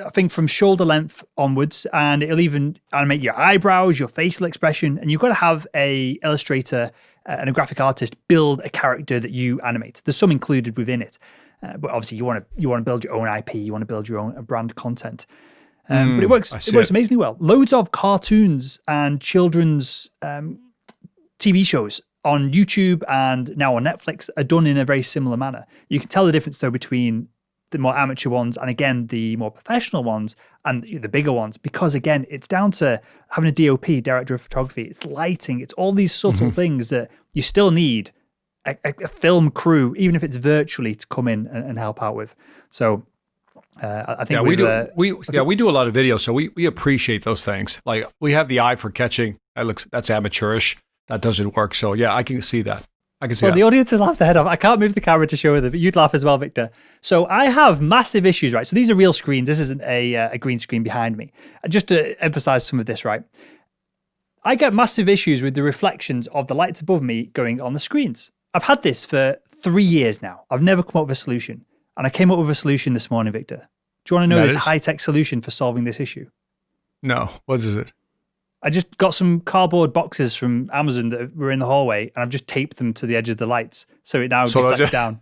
I think, from shoulder length onwards. And it'll even animate your eyebrows, your facial expression. And you've got to have a illustrator and a graphic artist build a character that you animate. There's some included within it. But obviously, you want to build your own IP. You want to build your own brand content. But it works amazingly well. Loads of cartoons and children's TV shows on YouTube and now on Netflix are done in a very similar manner. You can tell the difference, though, between the more amateur ones and, again, the more professional ones and the bigger ones, because, again, it's down to having a DOP, director of photography. It's lighting. It's all these subtle things that you still need a film crew, even if it's virtually, to come in and help out with. So I think we do a lot of video, so we appreciate those things. Like, we have the eye for catching. That's amateurish. That doesn't work. So yeah, I can see that. The audience will laugh their head off. I can't move the camera to show them, but you'd laugh as well, Victor. So I have massive issues, right? So these are real screens. This isn't a green screen behind me. Just to emphasize some of this, right? I get massive issues with the reflections of the lights above me going on the screens. I've had this for 3 years now. I've never come up with a solution. And I came up with a solution this morning, Victor. Do you want to know That this is? high-tech solution for solving this issue? No. What is it? I just got some cardboard boxes from Amazon that were in the hallway, and I've just taped them to the edge of the lights, so it now deflects down.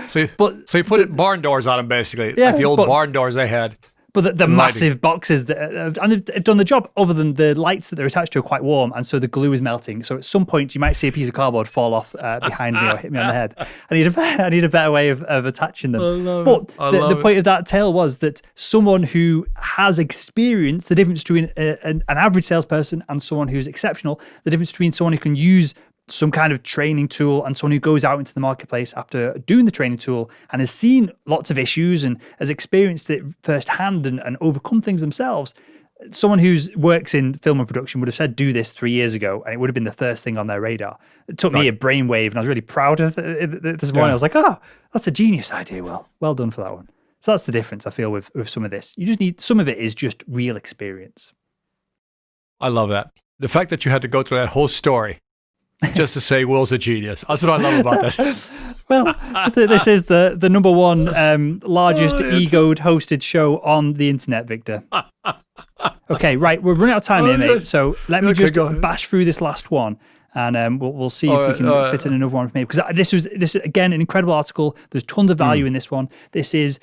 So you put barn doors on them, basically, Yeah, like the old but- barn doors they had. But the And massive boxes and they've done the job. Other than the lights that they're attached to are quite warm, and so the glue is melting. So at some point, you might see a piece of cardboard fall off behind me or hit me on the head. I need a better way of attaching them. But the point of that tale was that someone who has experienced the difference between an average salesperson and someone who's exceptional, the difference between someone who can use some kind of training tool and someone who goes out into the marketplace after doing the training tool and has seen lots of issues and has experienced it firsthand and overcome things themselves. Someone who works in film and production would have said, do this 3 years ago, and it would have been the first thing on their radar. It took me a brainwave, and I was really proud of it this morning. I was like, that's a genius idea. Well done for that one. So that's the difference, I feel, with some of this. You just need, some of it is just real experience. I love that. The fact that you had to go through that whole story just to say Will's a genius. That's what I love about this. Well, this is the number one largest egoed hosted show on the internet, Victor. Okay, right. We're running out of time here, mate. So let me just bash through this last one. And we'll see if we can fit in another one for me. Because this is, again, an incredible article. There's tons of value in this one. This is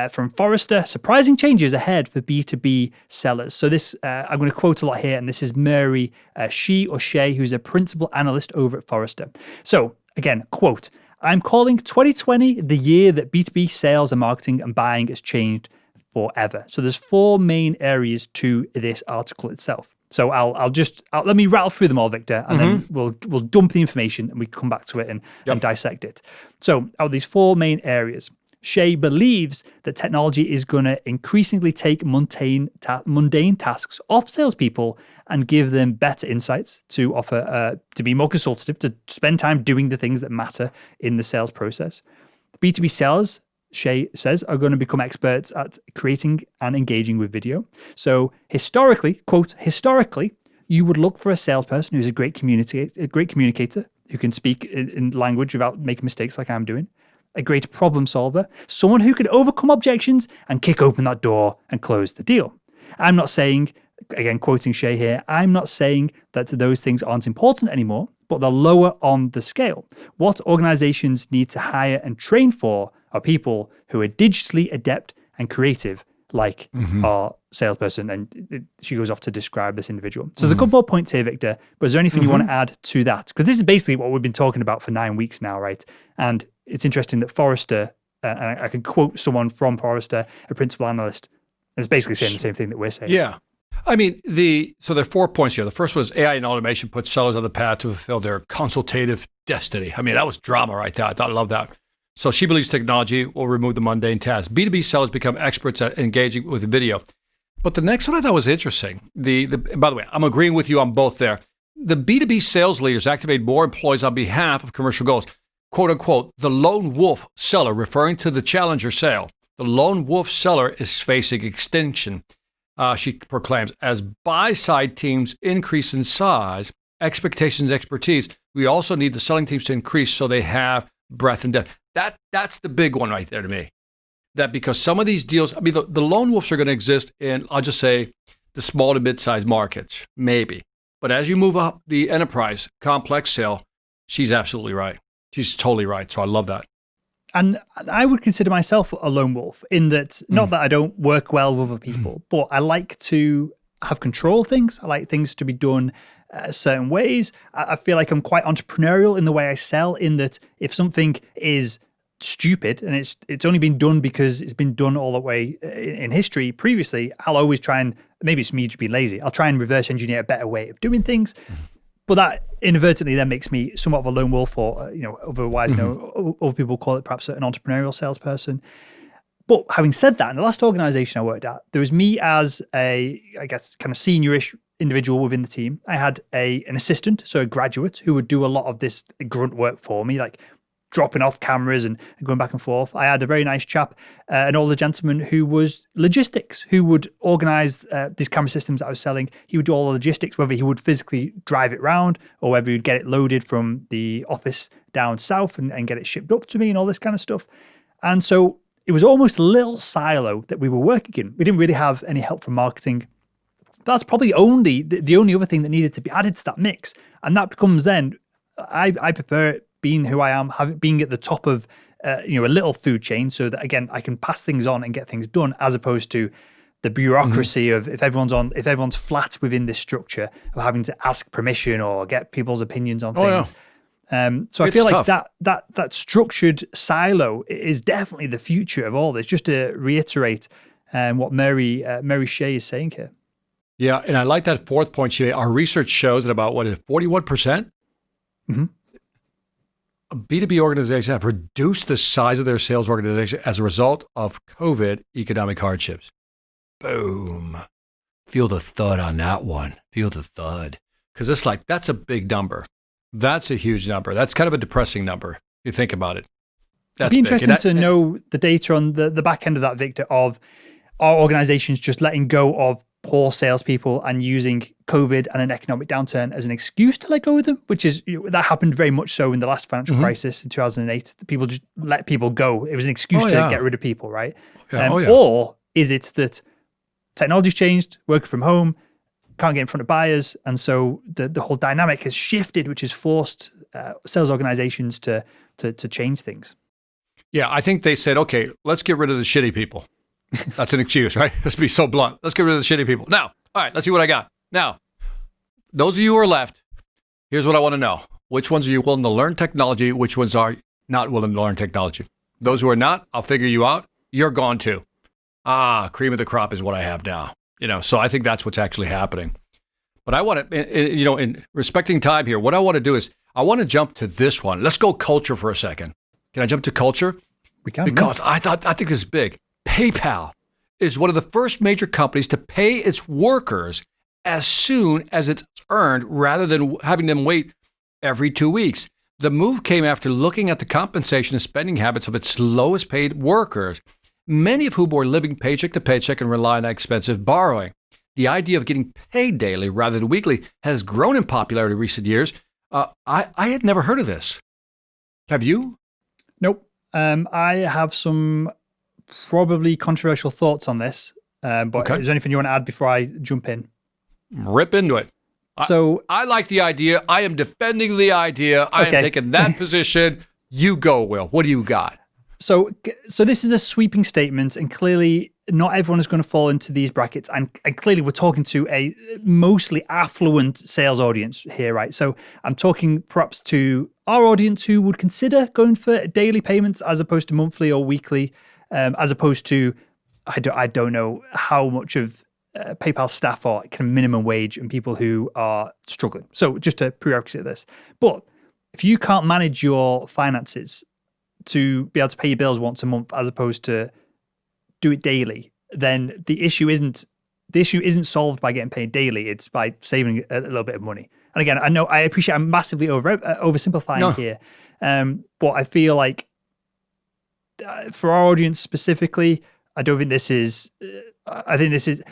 from Forrester, surprising changes ahead for B2B sellers. So this, I'm going to quote a lot here, and this is Mary Shea, who's a principal analyst over at Forrester. So again, quote, I'm calling 2020 the year that B2B sales and marketing and buying has changed forever. So there's 4 main areas to this article itself. So I'll let me rattle through them all, Victor, and then we'll dump the information and we come back to it and dissect it. So out of these 4 main areas, Shea believes that technology is going to increasingly take mundane tasks off salespeople and give them better insights to offer, to be more consultative, to spend time doing the things that matter in the sales process. B2B sellers, Shea says, are going to become experts at creating and engaging with video. So historically, quote, you would look for a salesperson who's a great communicator, who can speak in language without making mistakes like I'm doing, a great problem solver, someone who could overcome objections and kick open that door and close the deal. I'm not saying, again, quoting Shea here, I'm not saying that those things aren't important anymore, but they're lower on the scale. What organizations need to hire and train for are people who are digitally adept and creative, like our salesperson. And she goes off to describe this individual. So there's a couple more points here, Victor, but is there anything you want to add to that? Because this is basically what we've been talking about for 9 weeks now, right? And it's interesting that Forrester, and I can quote someone from Forrester, a principal analyst, is basically saying the same thing that we're saying. Yeah. I mean, so there are 4 points here. The first was AI and automation put sellers on the path to fulfill their consultative destiny. I mean, that was drama right there. I love that. So she believes technology will remove the mundane tasks. B2B sellers become experts at engaging with video. But the next one I thought was interesting. By the way, I'm agreeing with you on both there. The B2B sales leaders activate more employees on behalf of commercial goals. Quote unquote, the lone wolf seller, referring to the challenger sale. The lone wolf seller is facing extinction, she proclaims. As buy-side teams increase in size, expectations, expertise, we also need the selling teams to increase so they have breadth and depth. That's the big one right there to me. That because some of these deals, I mean, the lone wolves are going to exist in, I'll just say, the small to mid-sized markets, maybe. But as you move up the enterprise, complex sale, she's absolutely right. She's totally right. So I love that. And I would consider myself a lone wolf in that, not that I don't work well with other people, but I like to have control of things. I like things to be done certain ways. I feel like I'm quite entrepreneurial in the way I sell, in that if something is stupid and it's only been done because it's been done all the way in history previously, I'll always try and, maybe it's me just being lazy, I'll try and reverse engineer a better way of doing things. But that inadvertently then makes me somewhat of a lone wolf, or otherwise, other people call it perhaps an entrepreneurial salesperson. But having said that, in the last organization I worked at, there was me as a, I guess, kind of seniorish individual within the team. I had an assistant, so a graduate, who would do a lot of this grunt work for me, like dropping off cameras and going back and forth. I had a very nice chap, an older gentleman who was logistics, who would organize these camera systems that I was selling. He would do all the logistics, whether he would physically drive it around or whether he'd get it loaded from the office down south and get it shipped up to me and all this kind of stuff. And so it was almost a little silo that we were working in. We didn't really have any help from marketing. That's probably the only other thing that needed to be added to that mix. And that becomes then, I prefer it being who I am, being at the top of a little food chain, so that again I can pass things on and get things done, as opposed to the bureaucracy of if everyone's flat within this structure of having to ask permission or get people's opinions on things. So I feel tough. like that structured silo is definitely the future of all this. Just to reiterate what Mary Shea is saying here. Yeah, and I like that fourth point she made. Our research shows that about 41%? B2B organizations have reduced the size of their sales organization as a result of COVID economic hardships. Boom. Feel the thud on that one. Feel the thud. Because it's like, that's a big number. That's a huge number. That's kind of a depressing number, if you think about it. That's It'd be interesting to know the data on the back end of that, Victor, of our organizations just letting go of poor salespeople and using COVID and an economic downturn as an excuse to let go of them, which is, that happened very much so in the last financial crisis in 2008. People just let people go. It was an excuse to get rid of people, right? Or is it that technology's changed, working from home, can't get in front of buyers, and so the whole dynamic has shifted, which has forced sales organizations to change things. Yeah, I think they said, okay, let's get rid of the shitty people. That's an excuse, right? Let's be so blunt. Let's get rid of the shitty people. Now, all right, let's see what I got. Now, those of you who are left, here's what I want to know. Which ones are you willing to learn technology? Which ones are not willing to learn technology? Those who are not, I'll figure you out. You're gone too. Cream of the crop is what I have now. So I think that's what's actually happening. But I want to, in respecting time here, what I want to do is I want to jump to this one. Let's go culture for a second. Can I jump to culture? We can. Because I think this is big. PayPal is one of the first major companies to pay its workers as soon as it's earned, rather than having them wait every 2 weeks. The move came after looking at the compensation and spending habits of its lowest paid workers, many of whom were living paycheck to paycheck and relying on expensive borrowing. The idea of getting paid daily rather than weekly has grown in popularity in recent years. I had never heard of this. Have you? Nope. I have some probably controversial thoughts on this, but is there anything you want to add before I jump in? Rip into it. So I like the idea. I am defending the idea. I am taking that position. You go, Will. What do you got? So this is a sweeping statement, and clearly not everyone is going to fall into these brackets. And clearly we're talking to a mostly affluent sales audience here, right? So I'm talking perhaps to our audience who would consider going for daily payments as opposed to monthly or weekly, as opposed to, I don't know how much of PayPal staff are kind of minimum wage and people who are struggling. So just a prerequisite of this. But if you can't manage your finances to be able to pay your bills once a month as opposed to do it daily, then the issue isn't solved by getting paid daily. It's by saving a little bit of money. And again, I appreciate I'm massively oversimplifying here, but I feel like for our audience specifically, I think this is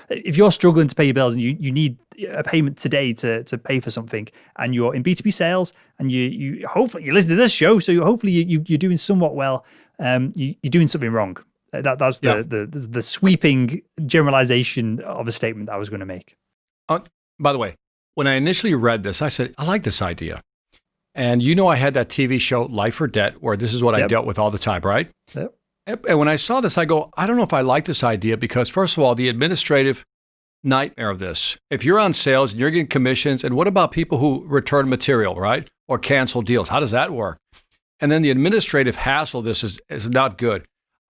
if you're struggling to pay your bills and you need a payment today to pay for something, and you're in B2B sales and you hopefully you listen to this show, so hopefully you're doing somewhat well, you're doing something wrong. That's the sweeping generalization of a statement that I was going to make. By the way, when I initially read this, I said, I like this idea. And I had that TV show, Life or Debt, where this is what I dealt with all the time, right? Yep. And when I saw this, I go, I don't know if I like this idea because, first of all, the administrative nightmare of this. If you're on sales and you're getting commissions, and what about people who return material, right? Or cancel deals? How does that work? And then the administrative hassle of this is not good.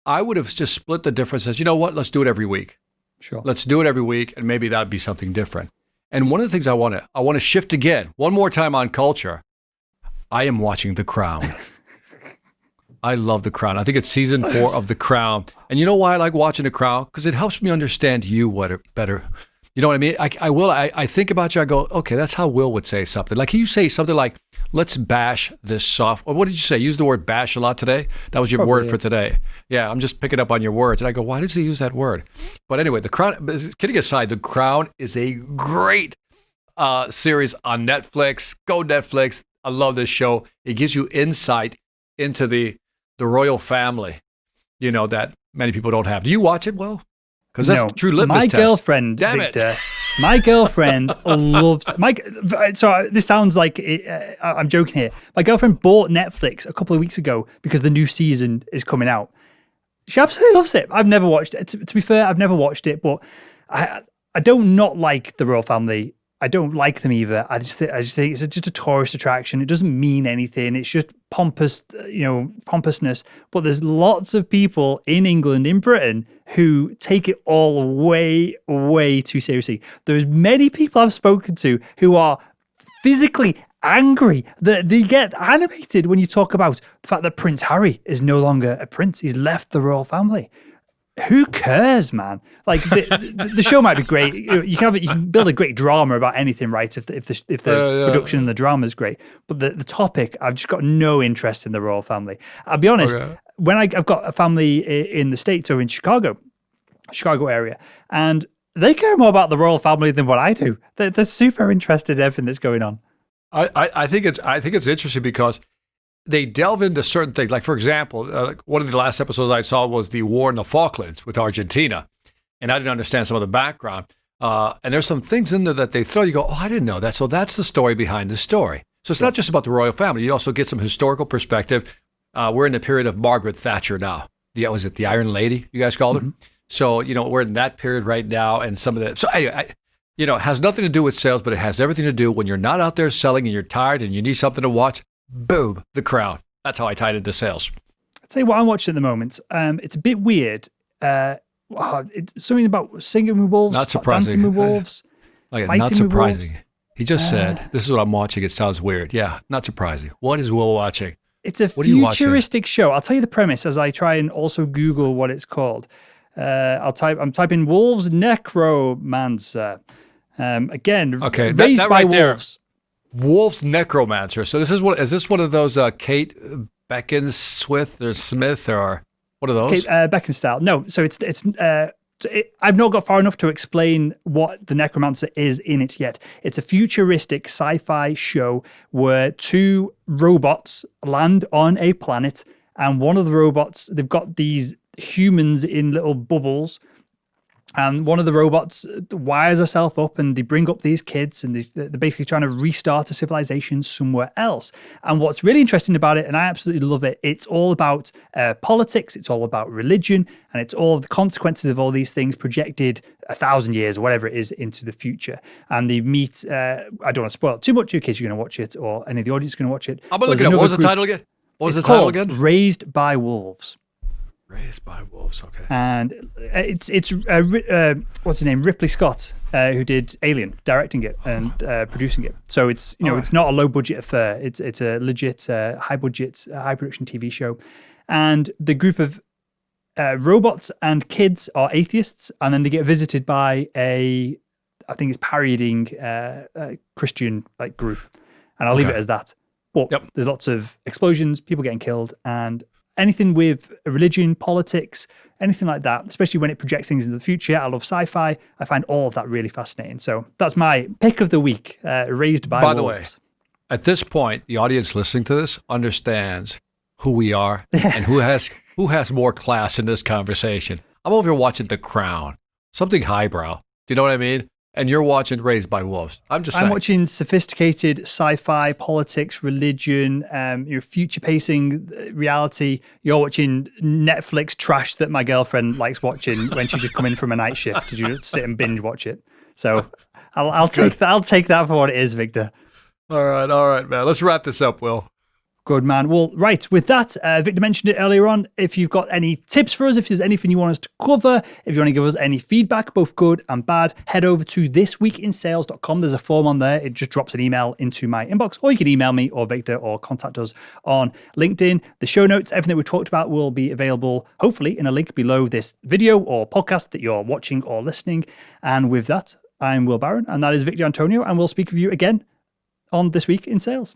I would have just split the difference as, you know what, let's do it every week. Sure. Let's do it every week, and maybe that'd be something different. And one of the things I want to shift again, one more time on culture. I am watching The Crown. I love The Crown. I think it's season 4 of The Crown. And you know why I like watching The Crown? Because it helps me understand you better. You know what I mean? I think about you. I go, okay, that's how Will would say something. Like, you say something like, let's bash this software. What did you say? Use the word bash a lot today? That was your word for today. Yeah, I'm just picking up on your words. And I go, why does he use that word? But anyway, The Crown, kidding aside, The Crown is a great series on Netflix. Go Netflix. I love this show. It gives you insight into the royal family. that many people don't have. Do you watch it, Will? Because that's No, the true litmus my test. girlfriend, Damn Victor, it. my girlfriend loved So this sounds like I'm joking here. My girlfriend bought Netflix a couple of weeks ago because the new season is coming out. She absolutely loves it. I've never watched it. To be fair, I've never watched it, but I don't not like the royal family. I don't like them either. I just think it's just a tourist attraction. It doesn't mean anything. It's just pompousness. But there's lots of people in England, in Britain, who take it all way, way too seriously. There's many people I've spoken to who are physically angry that they get animated when you talk about the fact that Prince Harry is no longer a prince. He's left the royal family. Who cares, man? Like the show might be great. You can build a great drama about anything, right? If the production and the drama is great, but the topic, I've just got no interest in the royal family. I'll be honest. Okay. When I've got a family in the States or in Chicago area, and they care more about the royal family than what I do. They're super interested in everything that's going on. I think it's interesting because they delve into certain things. Like, for example, one of the last episodes I saw was the war in the Falklands with Argentina. And I didn't understand some of the background. And there's some things in there that they throw. You go, oh, I didn't know that. So that's the story behind the story. So it's not just about the royal family. You also get some historical perspective. We're in the period of Margaret Thatcher now. Was it the Iron Lady, you guys called her? So, we're in that period right now. And some of the, so anyway, it has nothing to do with sales, but it has everything to do when you're not out there selling and you're tired and you need something to watch. Boom, The Crown. That's how I tied into sales. I'll tell you what I'm watching at the moment. It's a bit weird. It's something about singing with wolves, not surprising. Dancing with wolves, not surprising. He just said, this is what I'm watching. It sounds weird. Yeah, not surprising. What is Will watching? It's a futuristic show. I'll tell you the premise as I try and also Google what it's called. I'm typing wolves necromancer. Again, raised by wolves. Wolves necromancer. So is this one of those Kate Beckinsale or Smith or what are those? Kate Beckinsale. No, so I've not got far enough to explain what the necromancer is in it yet. It's a futuristic sci-fi show where two robots land on a planet, and one of the robots, they've got these humans in little bubbles. And one of the robots wires herself up and they bring up these kids and they're basically trying to restart a civilization somewhere else. And what's really interesting about it, and I absolutely love it, it's all about politics, it's all about religion, and it's all the consequences of all these things projected 1,000 years or whatever it is into the future. And they meet, I don't want to spoil it too much in case you're going to watch it or any of the audience is going to watch it. I'm going to look it up. What was the title again? It's called Raised by Wolves. Raised by Wolves, okay. And it's what's his name, Ripley Scott, who did Alien, directing it and producing it. So it's it's not a low budget affair. It's a legit high budget, high production TV show, and the group of robots and kids are atheists, and then they get visited by I think it's parodying Christian group, and I'll leave it as that. But there's lots of explosions, people getting killed, and anything with religion, politics, anything like that, especially when it projects things into the future. I love sci-fi. I find all of that really fascinating. So that's my pick of the week, Raised by Wolves. By the way, at this point, the audience listening to this understands who we are and who has more class in this conversation. I'm over here watching The Crown, something highbrow. Do you know what I mean? And you're watching Raised by Wolves. I'm watching sophisticated sci-fi, politics, religion, future pacing reality. You're watching Netflix trash that my girlfriend likes watching when she's just coming from a night shift. Did you sit and binge watch it? So I'll take that. I'll take that for what it is, Victor. All right, man. Let's wrap this up, Will. Good, man. Well, right, with that, Victor mentioned it earlier on. If you've got any tips for us, if there's anything you want us to cover, if you want to give us any feedback, both good and bad, head over to thisweekinsales.com. There's a form on there. It just drops an email into my inbox, or you can email me or Victor or contact us on LinkedIn. The show notes, everything that we talked about will be available, hopefully, in a link below this video or podcast that you're watching or listening. And with that, I'm Will Barron, and that is Victor Antonio, and we'll speak with you again on This Week in Sales.